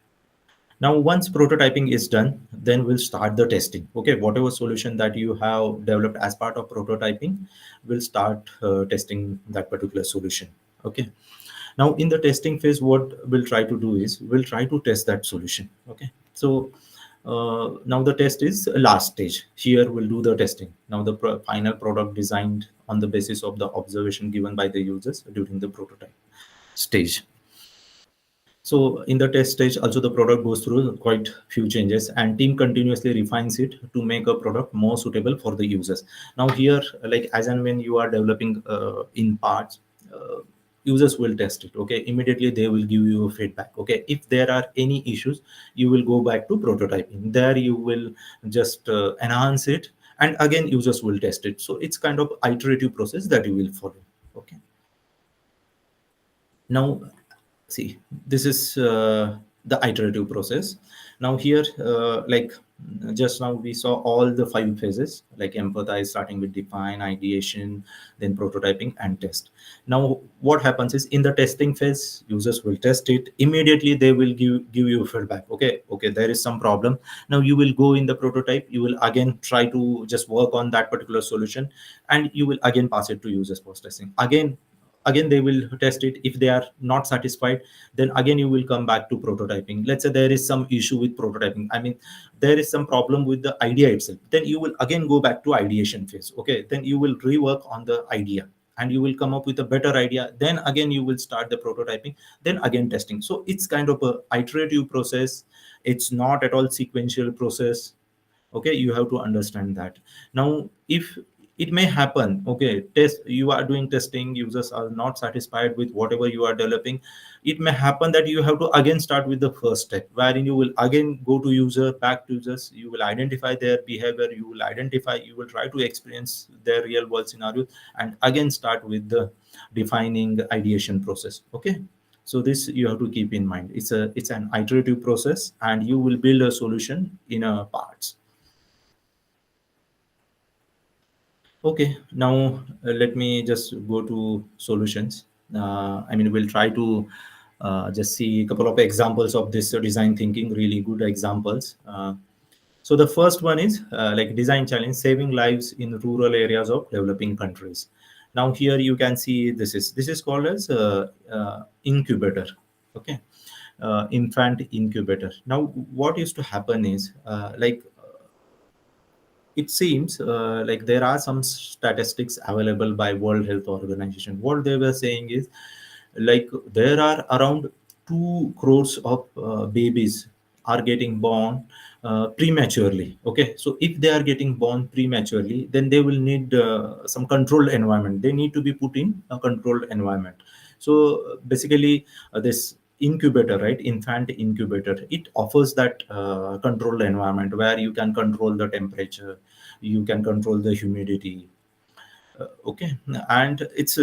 Now once prototyping is done, then we'll start the testing. Okay, whatever solution that you have developed as part of prototyping, we'll start testing that particular solution. Okay, now in the testing phase, what we'll try to do is we'll try to test that solution. Okay, so now the test is last stage. Here we'll do the testing. Now the final product designed on the basis of the observation given by the users during the prototype stage. So in the test stage, also the product goes through quite few changes, and team continuously refines it to make a product more suitable for the users. Now here, like as and when you are developing in parts, users will test it. Okay, immediately they will give you feedback. Okay, if there are any issues, you will go back to prototyping. There you will just enhance it, and again users will test it. So it's kind of iterative process that you will follow. Okay. Now see, this is the iterative process. Now here just now we saw all the five phases, like empathize, starting with define, ideation, then prototyping and test. Now what happens is in the testing phase, users will test it. Immediately they will give you feedback. Okay, there is some problem. Now you will go in the prototype, you will again try to just work on that particular solution, and you will again pass it to users post testing. Again they will test it. If they are not satisfied, then again you will come back to prototyping. Let's say there is some issue with prototyping, I mean there is some problem with the idea itself, then you will again go back to ideation phase. Okay, then you will rework on the idea and you will come up with a better idea. Then again you will start the prototyping, then again testing. So it's kind of a iterative process. It's not at all sequential process. Okay, you have to understand that. Now if it may happen, okay, test, you are doing testing, users are not satisfied with whatever you are developing, it may happen that you have to again start with the first step, wherein you will again go to user, back to users, you will identify their behavior, you will identify, you will try to experience their real world scenario, and again start with the defining ideation process. Okay, so this you have to keep in mind. It's an iterative process, and you will build a solution in a parts. Okay, now let me just go to solutions. I mean, we'll try to just see a couple of examples of this design thinking, really good examples. So the first one is like design challenge, saving lives in rural areas of developing countries. Now here you can see this is called as incubator. Okay, infant incubator. Now what used to happen is, it seems like there are some statistics available by World Health Organization. What they were saying is, like, there are around 2 crores of babies are getting born prematurely. Okay, so if they are getting born prematurely, then they will need some controlled environment. They need to be put in a controlled environment. So basically, this incubator, right, infant incubator, it offers that controlled environment where you can control the temperature, you can control the humidity. Okay, and it's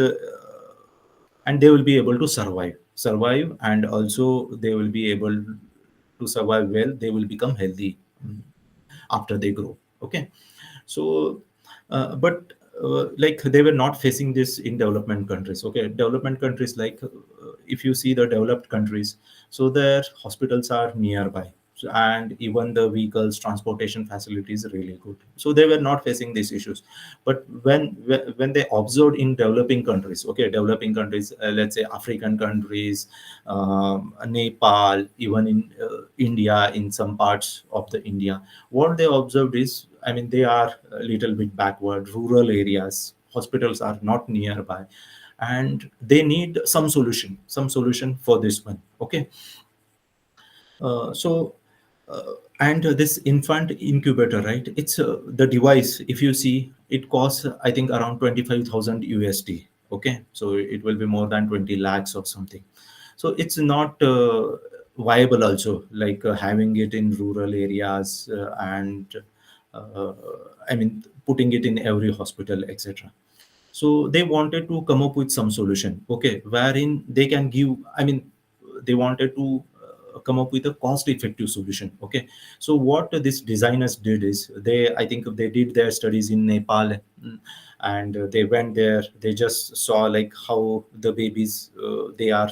and they will be able to survive, and also they will be able to survive well. They will become healthy after they grow. Okay, so but like, they were not facing this in development countries. Okay, development countries, like, if you see the developed countries, so their hospitals are nearby. And even the vehicles transportation facilities are really good, so they were not facing these issues. But when they observed in developing countries, okay, developing countries, let's say African countries, Nepal, even in India, in some parts of the India, what they observed is, I mean, they are a little bit backward, rural areas, hospitals are not nearby, and they need some solution for this one. Okay, so and this infant incubator, right, it's the device, if you see, it costs, I think, around 25,000 USD. Okay, so it will be more than 20 lakhs or something. So it's not viable also, like, having it in rural areas, and uh, I mean, putting it in every hospital, etc. So they wanted to come up with some solution, okay, wherein they can give, I mean, they wanted to come up with a cost effective solution. Okay, so what these designers did is, they, I think, they did their studies in Nepal. And they went there, they just saw like how the babies, they are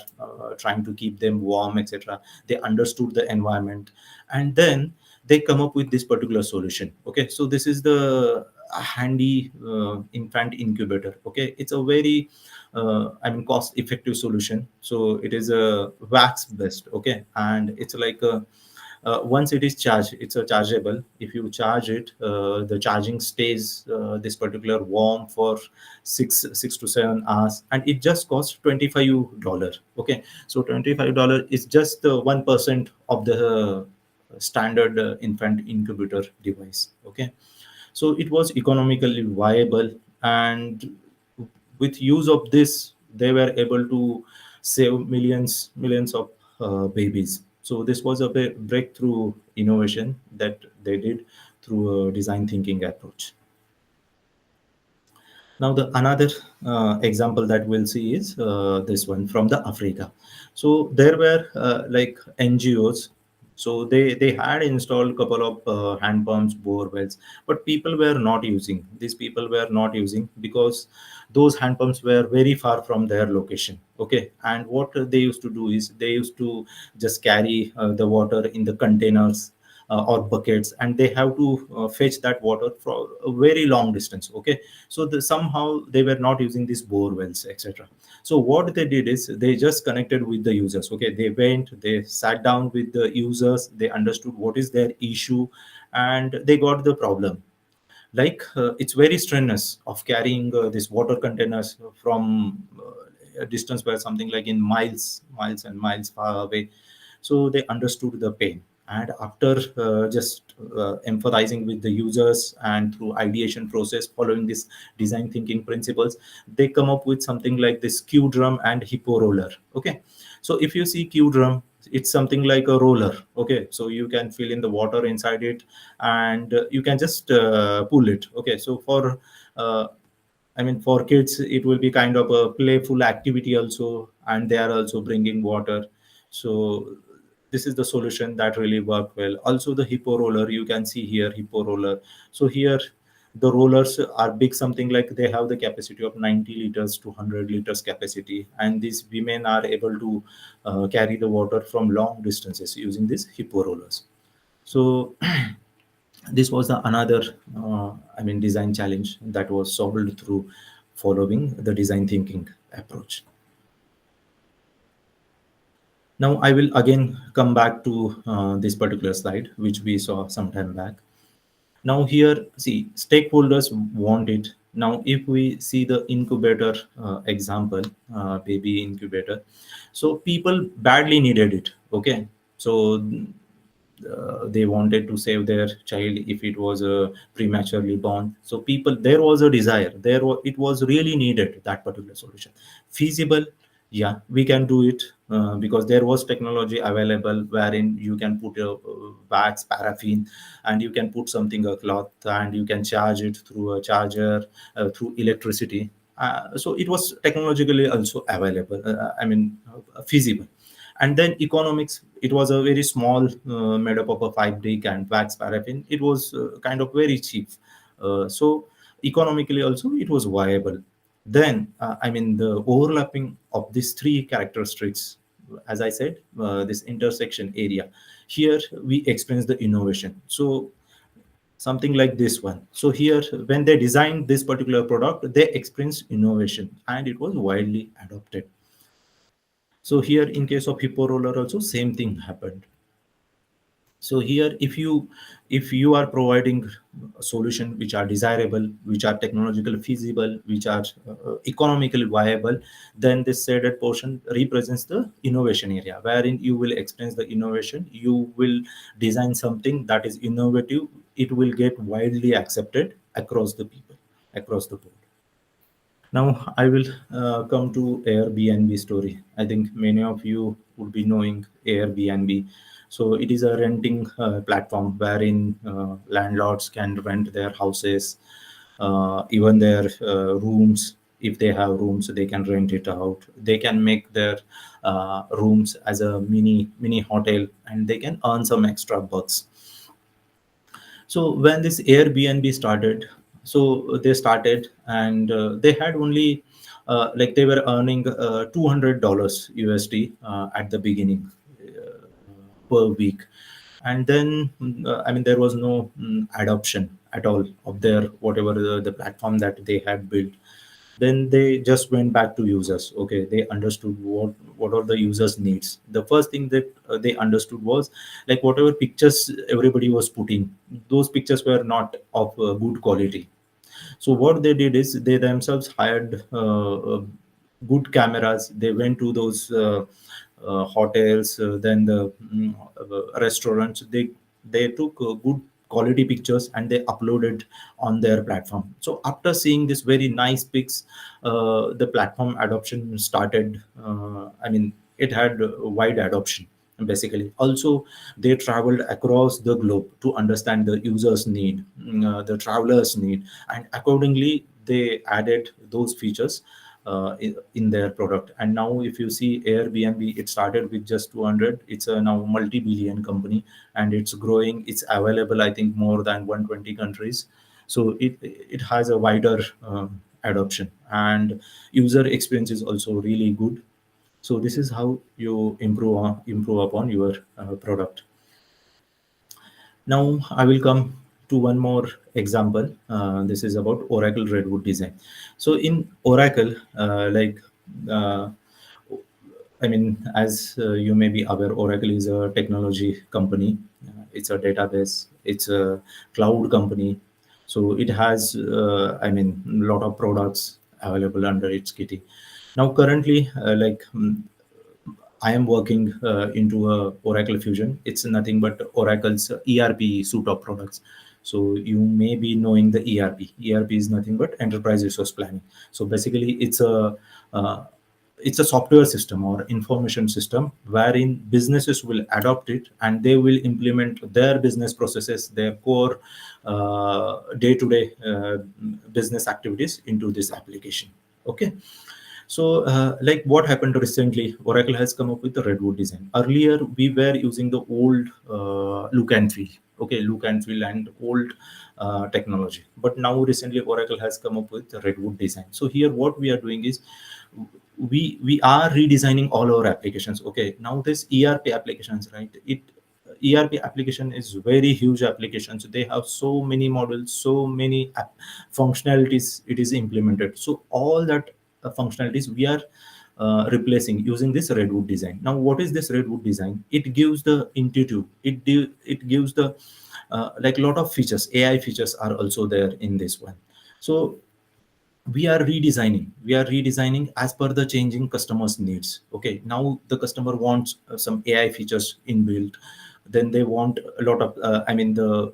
trying to keep them warm, etc. They understood the environment, and then they come up with this particular solution. Okay, so this is the handy infant incubator. Okay, it's a very I mean, cost effective solution. So it is a wax based. Okay, and it's like a, once it is charged, it's a chargeable. If you charge it, the charging stays this particular warm for 6 to 7 hours, and it just costs $25. Okay, so $25 is just 1% of the standard infant incubator device. Okay, so it was economically viable, and with use of this, they were able to save millions of babies. So this was a breakthrough innovation that they did through a design thinking approach. Now, the another example that we'll see is this one from the Africa. So there were like NGOs. So they had installed couple of hand pumps, bore wells, but people were not using. These people were not using because those hand pumps were very far from their location. Okay, and what they used to do is, they used to just carry the water in the containers or buckets, and they have to fetch that water from a very long distance. Okay, so somehow they were not using these bore wells, etc. So what they did is, they just connected with the users. Okay, they went, they sat down with the users, they understood what is their issue, and they got the problem. Like, it's very strenuous of carrying these water containers from a distance where something like in miles and miles far away. So they understood the pain, and after just empathizing with the users, and through ideation process, following this design thinking principles, they come up with something like this Q drum and hippo roller. Okay, so if you see Q drum, it's something like a roller. Okay, so you can fill in the water inside it, and you can just pull it. Okay, so for uh, I mean, for kids, it will be kind of a playful activity also, and they are also bringing water. So this is the solution that really worked well. Also, the hippo roller, you can see here, hippo roller. So here, the rollers are big, something like they have the capacity of 90 liters to 100 liters capacity, and these women are able to carry the water from long distances using these hippo rollers. So this was the another I mean, design challenge that was solved through following the design thinking approach. Now I will again come back to this particular slide which we saw some time back. Now here, see, stakeholders want it. Now if we see the incubator example, baby incubator, so people badly needed it. Okay, so they wanted to save their child if it was prematurely born. So people, there was a desire, it was really needed, that particular solution. Feasible, yeah, we can do it, because there was technology available wherein you can put a wax paraffin, and you can put something, a cloth, and you can charge it through a charger, through electricity. So it was technologically also available, feasible. And then economics, it was a very small, made up of a 5 brick and wax paraffin. It was kind of very cheap, so economically also it was viable. Then the overlapping of these three characteristics, as I said, this intersection area, here we experience the innovation. So something like this one. So here, when they designed this particular product, they experienced innovation and it was widely adopted. So here, in case of hippo roller also, same thing happened. So here, if you are providing a solution which are desirable, which are technologically feasible, which are economically viable, then this shaded portion represents the innovation area, wherein you will experience the innovation. You will design something that is innovative. It will get widely accepted across the people, across the board. Now I will come to Airbnb story. I think many of you would be knowing Airbnb. So it is a renting platform wherein landlords can rent their houses, even their rooms. If they have rooms, they can rent it out. They can make their rooms as a mini hotel, and they can earn some extra bucks. So when this Airbnb started, so they started, and they had only like they were earning $200 USD at the beginning, per week. And then there was no adoption at all of their whatever the platform that they had built. Then they just went back to users. Okay, they understood what are the users needs. The first thing that they understood was, like, whatever pictures everybody was putting, those pictures were not of good quality. So what they did is they themselves hired good cameras. They went to those hotels, then the restaurants. They took good quality pictures and they uploaded on their platform. So after seeing this very nice pics, the platform adoption started. It had wide adoption. Basically, also they traveled across the globe to understand the users need, the travelers need, and accordingly they added those features in their product. And now if you see Airbnb, it started with just 200. It's a now multi-billion company, and it's growing. It's available, I think, more than 120 countries. So it has a wider adoption, and user experience is also really good. So this is how you improve upon your product. Now I will come to one more example. This is about Oracle Redwood design. So in Oracle, uh, as you may be aware, Oracle is a technology company. It's a database. It's a cloud company. So it has, a lot of products available under its kitty. Now, currently, I am working into a Oracle Fusion. It's nothing but Oracle's ERP suite of products. So you may be knowing the ERP. ERP is nothing but enterprise resource planning. So basically, uh, it's a software system or information system wherein businesses will adopt it and they will implement their business processes, their core day-to-day business activities into this application. Okay. So, like what happened recently, Oracle has come up with the Redwood design. Earlier, we were using the old look and feel, okay, look and feel and old technology. But now, recently, Oracle has come up with the Redwood design. So here, what we are doing is we are redesigning all our applications. Okay, now this ERP applications, right? ERP application is very huge application. So they have so many models, so many functionalities it is implemented. So all that functionalities we are replacing using this redwood design. Now what is this redwood design? It gives the intuitive, it gives the like lot of features, AI features are also there in this one. So we are redesigning as per the changing customers needs. Okay, now the customer wants some AI features inbuilt, then they want a lot of the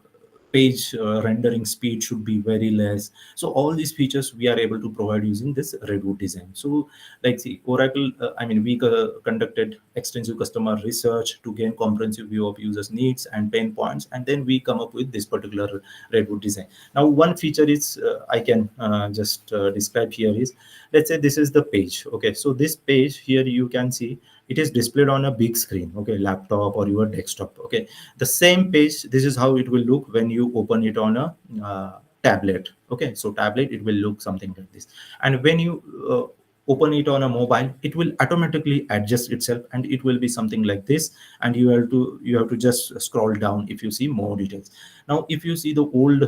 page rendering speed should be very less. So all these features we are able to provide using this redwood design. So like see oracle we conducted extensive customer research to gain comprehensive view of users needs and pain points, and then we come up with this particular redwood design. Now one feature is I can just describe here is, let's say this is the page. Okay, so this page here you can see it is displayed on a big screen, okay, laptop or your desktop. Okay, the same page, this is how it will look when you open it on a tablet. Okay, so tablet it will look something like this, and when you open it on a mobile, it will automatically adjust itself and it will be something like this. And you have to just scroll down if you see more details. Now if you see the old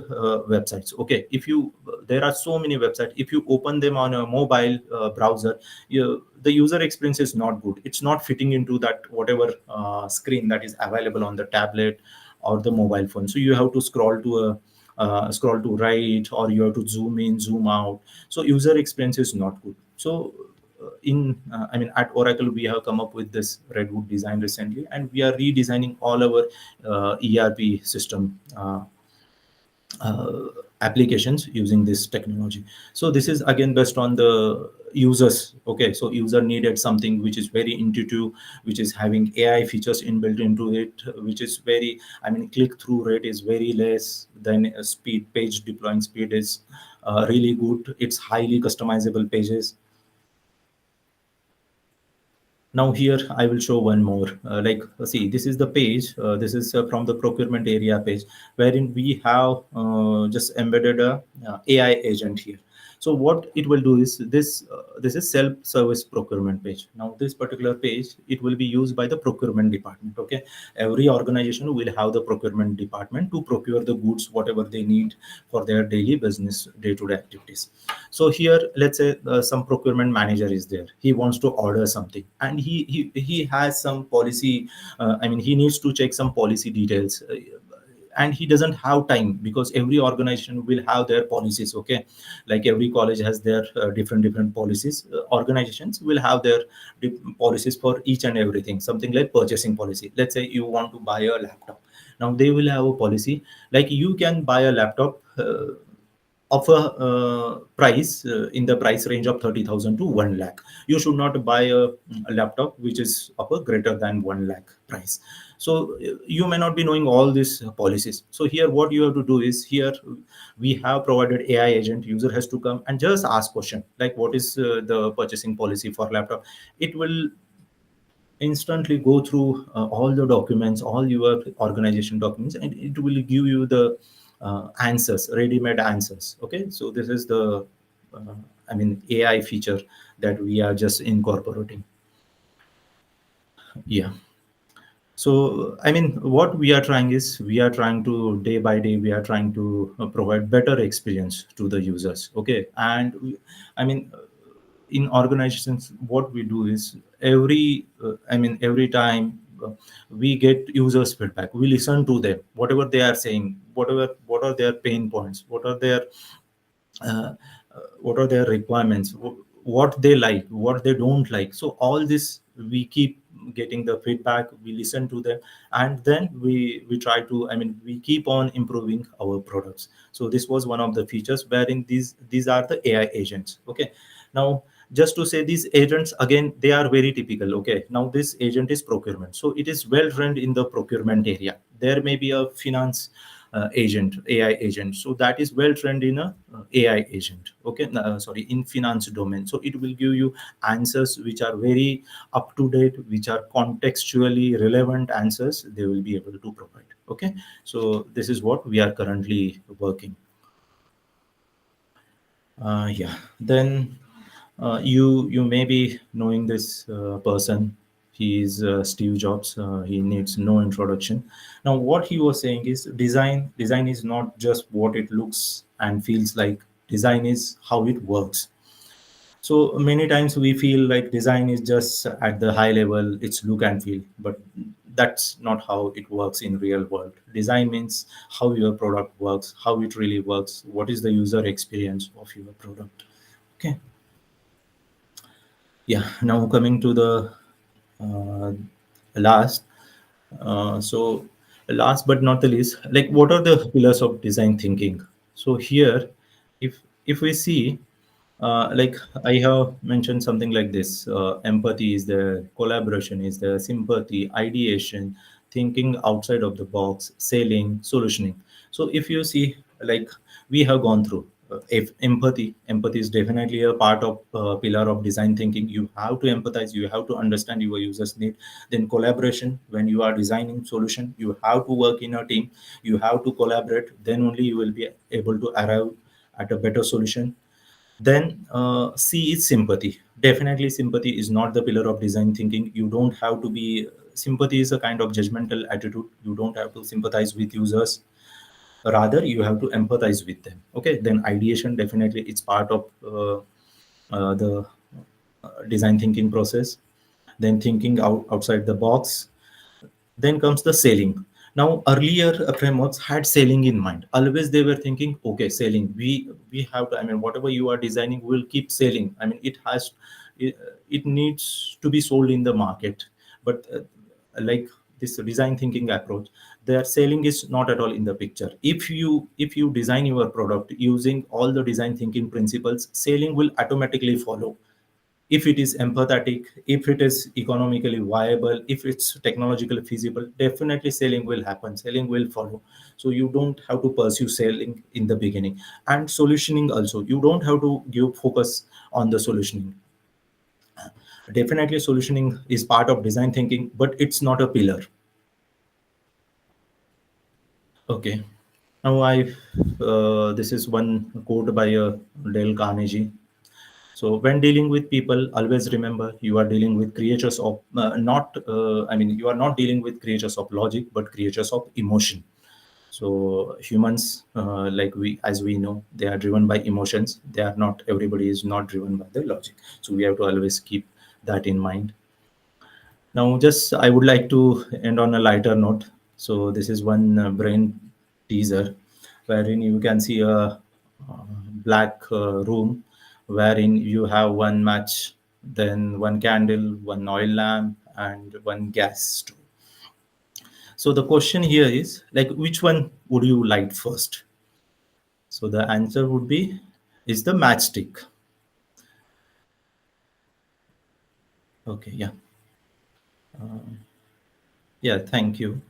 websites, okay, if you there are so many websites, if you open them on a mobile browser, the user experience is not good, it's not fitting into that whatever screen that is available on the tablet or the mobile phone. So you have to scroll to right, or you have to zoom in, zoom out. So user experience is not good. So at oracle we have come up with this redwood design recently, and we are redesigning all our erp system uh, applications using this technology. So this is again based on the users. Okay, so user needed something which is very intuitive, which is having AI features inbuilt into it, which is very, click through rate is very less, then speed, page deploying speed is really good, it's highly customizable pages. Now here I will show one more. See, this is the page. This is from the procurement area page, wherein we have just embedded a AI agent here. So what it will do is this is self-service procurement page. Now this particular page, it will be used by the procurement department. Okay, every organization will have the procurement department to procure the goods whatever they need for their daily business, day-to-day activities. So here let's say some procurement manager is there, he wants to order something, and he has some policy, he needs to check some policy details, and he doesn't have time because every organization will have their policies. Okay, like every college has their different policies. Organizations will have their policies for each and everything. Something like purchasing policy, let's say you want to buy a laptop. Now they will have a policy, like you can buy a laptop of a price in the price range of 30,000 to 1 lakh. You should not buy a laptop which is of a greater than 1 lakh price. So you may not be knowing all these policies. So here what you have to do is, here we have provided AI agent. User has to come and just ask question like what is the purchasing policy for laptop. It will instantly go through all the documents, all your organization documents, and it will give you the answers, ready-made answers. Okay, so this is the AI feature that we are just incorporating. Yeah. So what we are trying is, we are trying to day by day we are trying to provide better experience to the users. Okay, and in organizations what we do is, every time we get users feedback, we listen to them, whatever they are saying, what are their pain points, uh, what are their requirements, what they like, what they don't like. So all this we keep getting the feedback, we listen to them, and then we try to, we keep on improving our products. So this was one of the features wherein these are the AI agents. Okay, now just to say, these agents again, they are very typical. Okay, now this agent is procurement, so it is well trained in the procurement area. There may be a finance agent, AI agent, so that is well trained in a AI agent. Okay, sorry, in finance domain. So it will give you answers which are very up to date, which are contextually relevant answers they will be able to provide. Okay, so this is what we are currently working. Yeah. Then you may be knowing this person. He is Steve Jobs. He needs no introduction. Now, what he was saying is, design. Design is not just what it looks and feels like. Design is how it works. So many times we feel like design is just at the high level, it's look and feel, but that's not how it works in real world. Design means how your product works, how it really works, what is the user experience of your product. Okay. Yeah. Now coming to the uh, last. So last but not the least, like what are the pillars of design thinking? So here, if we see, like I have mentioned something like this: empathy is there, collaboration is there, sympathy, ideation, thinking outside of the box, selling, solutioning. So if you see, like we have gone through, if empathy is definitely a part of pillar of design thinking. You have to empathize, you have to understand your users need. Then collaboration, when you are designing solution, you have to work in a team, you have to collaborate, then only you will be able to arrive at a better solution. Then C is sympathy. Definitely, sympathy is not the pillar of design thinking. You don't have to be. Sympathy is a kind of judgmental attitude. You don't have to sympathize with users. Rather, you have to empathize with them. Okay. Then ideation, definitely it's part of the design thinking process. Then thinking outside the box. Then comes the selling. Now earlier frameworks had selling in mind. Always they were thinking, okay, selling, we have to, I mean, whatever you are designing will keep selling. I mean, it, it needs to be sold in the market. But like this design thinking approach, their selling is not at all in the picture. If you design your product using all the design thinking principles, selling will automatically follow. If it is empathetic, if it is economically viable, if it's technologically feasible, definitely selling will happen, selling will follow. So you don't have to pursue selling in the beginning. And solutioning also, you don't have to give focus on the solutioning. Definitely solutioning is part of design thinking, but it's not a pillar. Okay. Now I this is one quote by Dale Carnegie. So when dealing with people, always remember you are dealing with creatures of not. I mean, you are not dealing with creatures of logic, but creatures of emotion. So humans, like as we know, they are driven by emotions. They are not. Everybody is not driven by the logic. So we have to always keep that in mind. Now, just I would like to end on a lighter note. So this is one brain teaser, wherein you can see a black room, wherein you have one match, then one candle, one oil lamp, and one gas stove. So the question here is like, which one would you light first? So the answer would be is the matchstick. Okay, yeah, yeah. Thank you.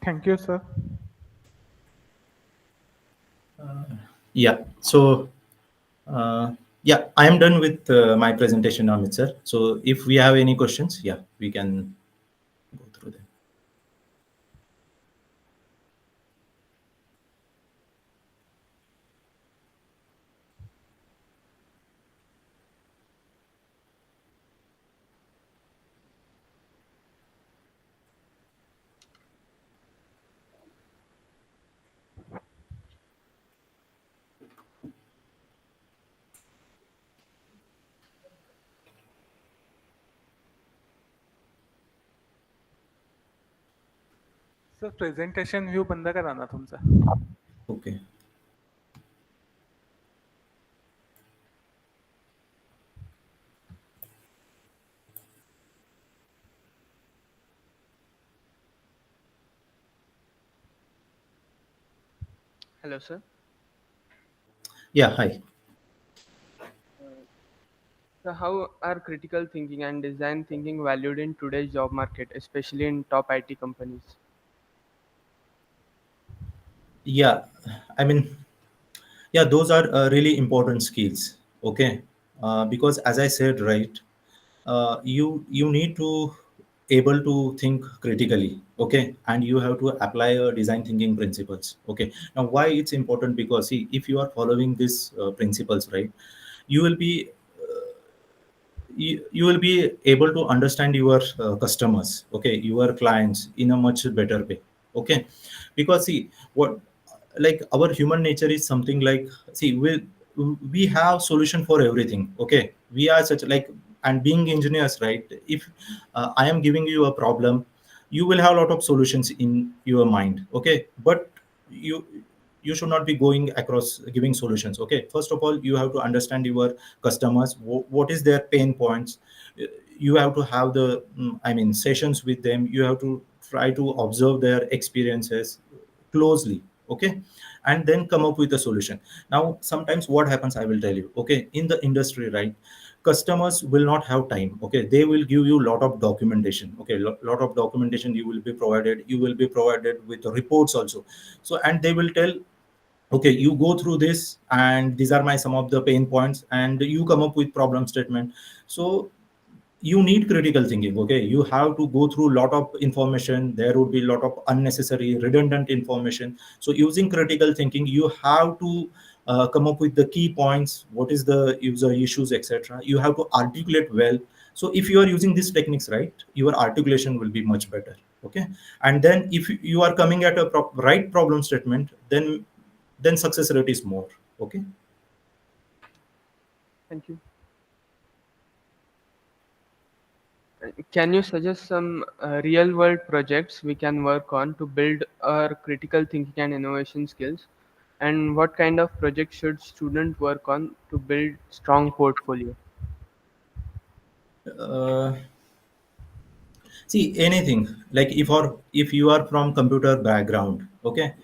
Thank you, sir. Yeah. So yeah, I am done with my presentation now, sir. So if we have any questions, yeah, we can go through them. Sir presentation view बंद करा ना तुमचा. Okay. Hello, sir. Yeah. Hi. So, how are critical thinking and design thinking valued in today's job market, especially in top IT companies? Yeah. I mean, yeah, those are really important skills. Okay. Because as I said, right, you need to able to think critically. Okay, and you have to apply design thinking principles. Okay. Now, why it's important? Because see, if you are following these principles, right, you will be you will be able to understand your customers, okay, your clients in a much better way. Okay, because see what, like our human nature is something like, see we have solution for everything. Okay, we are such like, and being engineers, right? If I am giving you a problem, you will have a lot of solutions in your mind. Okay, but you you should not be going across giving solutions. Okay, first of all you have to understand your customers, what is their pain points. You have to have the I mean sessions with them. You have to try to observe their experiences closely. Okay, and then come up with a solution. Now sometimes what happens, I will tell you. Okay, in the industry, right, customers will not have time. Okay, they will give you a lot of documentation. Okay, lot of documentation you will be provided. You will be provided with reports also. So and they will tell, okay, you go through this and these are my some of the pain points, and you come up with problem statement. So you need critical thinking. Okay, you have to go through a lot of information. There would be a lot of unnecessary redundant information. So using critical thinking, you have to come up with the key points, what is the user issues, etc. You have to articulate well. So if you are using these techniques, right, your articulation will be much better. Okay, and then if you are coming at a right problem statement, then success rate is more. Okay. Thank you. Can you suggest some real world projects we can work on to build our critical thinking and innovation skills? And what kind of projects should students work on to build strong portfolio? uh, See anything, like if you are from computer background. Okay,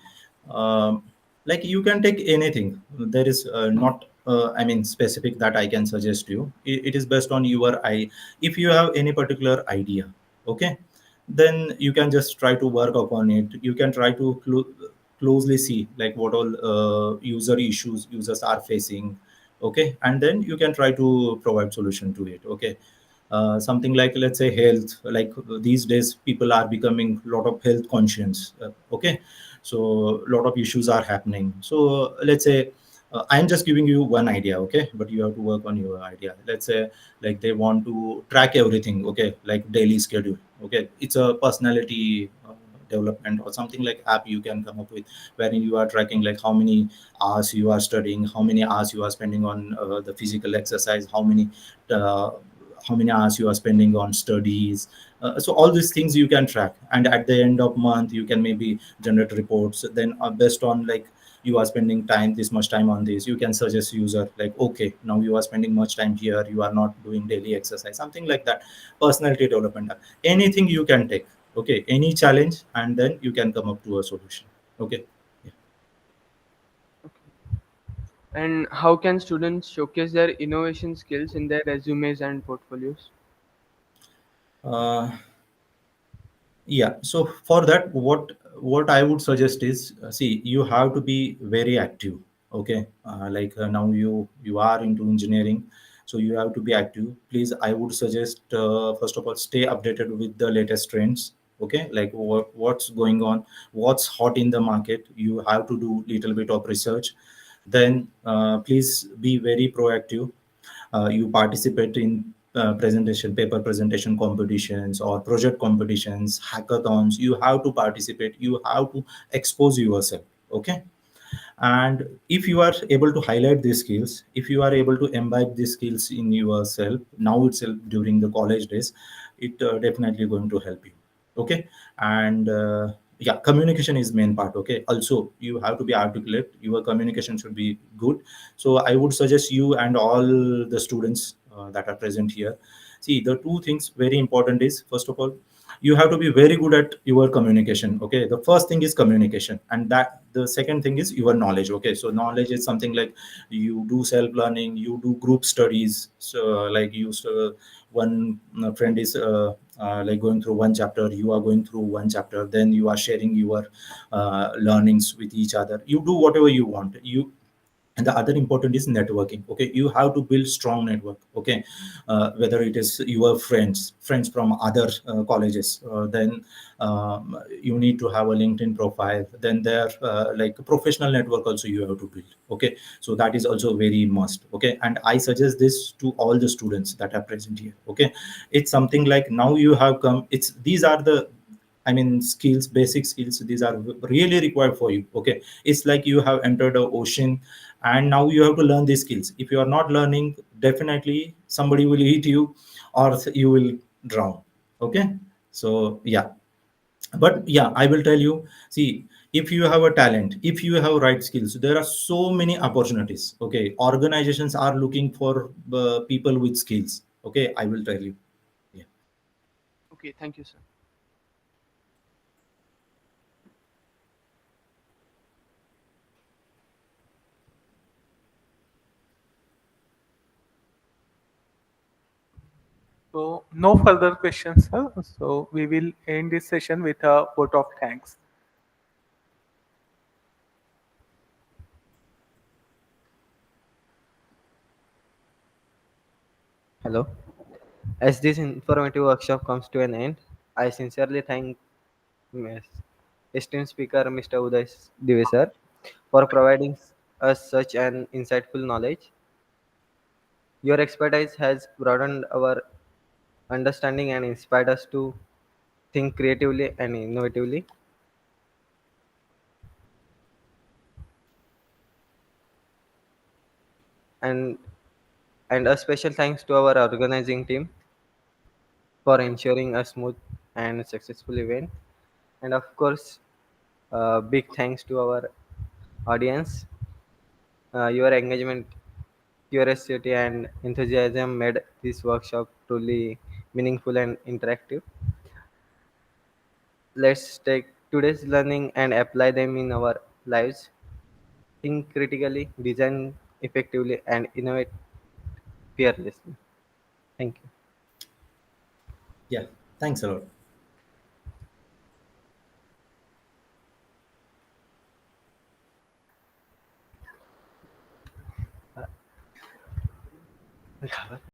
um, like you can take anything. There is not I mean specific that I can suggest you. It is based on your I. If you have any particular idea, okay, then you can just try to work upon it. You can try to closely see like what all user issues users are facing. Okay, and then you can try to provide solution to it. Okay, something like, let's say, health. Like these days people are becoming a lot of health conscious. Okay, so a lot of issues are happening. So let's say I'm just giving you one idea. Okay, but you have to work on your idea. Let's say like they want to track everything. Okay, like daily schedule. Okay, it's a personality development or something like app you can come up with, wherein you are tracking like how many hours you are studying, how many hours you are spending on the physical exercise, uh, how many hours you are spending on studies. So all these things you can track, and at the end of month you can maybe generate reports. Then based on like you are spending time, this much time on this, you can suggest user like, okay, now you are spending much time here, you are not doing daily exercise, something like that. Personality development, anything you can take. Okay, any challenge, and then you can come up to a solution. Okay. Yeah. And how can students showcase their innovation skills in their resumes and portfolios? uh, Yeah, so for that, what I would suggest is, see, you have to be very active. Okay, like now you are into engineering, so you have to be active. Please, I would suggest first of all, stay updated with the latest trends. Okay, like what's going on, what's hot in the market. You have to do little bit of research. Then please be very proactive. You participate in presentation, paper presentation competitions or project competitions, hackathons. You have to participate, you have to expose yourself. Okay, and if you are able to highlight these skills, if you are able to imbibe these skills in yourself now itself during the college days, it definitely going to help you. Okay, and yeah, communication is main part. Okay, also you have to be articulate, your communication should be good. So I would suggest you and all the students that are present here, see, the two things very important is, first of all, you have to be very good at your communication. Okay, the first thing is communication, and that the second thing is your knowledge. Okay, so knowledge is something like you do self learning, you do group studies. So like you one friend is like going through one chapter, you are going through one chapter, then you are sharing your learnings with each other. You do whatever you want. You, and the other important is networking. Okay, you have to build strong network. Okay, whether it is your friends from other colleges, then you need to have a LinkedIn profile. Then there like professional network also you have to build. Okay, so that is also very must. Okay, and I suggest this to all the students that are present here. Okay, it's something like now you have come, it's these are the I mean skills, basic skills, these are really required for you. Okay, it's like you have entered the ocean and now you have to learn these skills. If you are not learning, definitely somebody will eat you or you will drown. Okay, so yeah, but yeah, I will tell you, see, if you have a talent, if you have right skills, there are so many opportunities. Okay, organizations are looking for people with skills. Okay, I will tell you. Yeah. Okay, thank you, sir. So no further questions, sir. So we will end this session with a vote of thanks. Hello. As this informative workshop comes to an end, I sincerely thank Ms. esteemed speaker Mr. Uday Dive sir for providing us such an insightful knowledge. Your expertise has broadened our understanding and inspired us to think creatively and innovatively. And and a special thanks to our organizing team for ensuring a smooth and successful event. And of course, big thanks to our audience. Your engagement, curiosity, and enthusiasm made this workshop truly meaningful and interactive. Let's take today's learning and apply them in our lives. Think critically, design effectively, and innovate fearlessly. Thank you. Yeah, thanks a lot.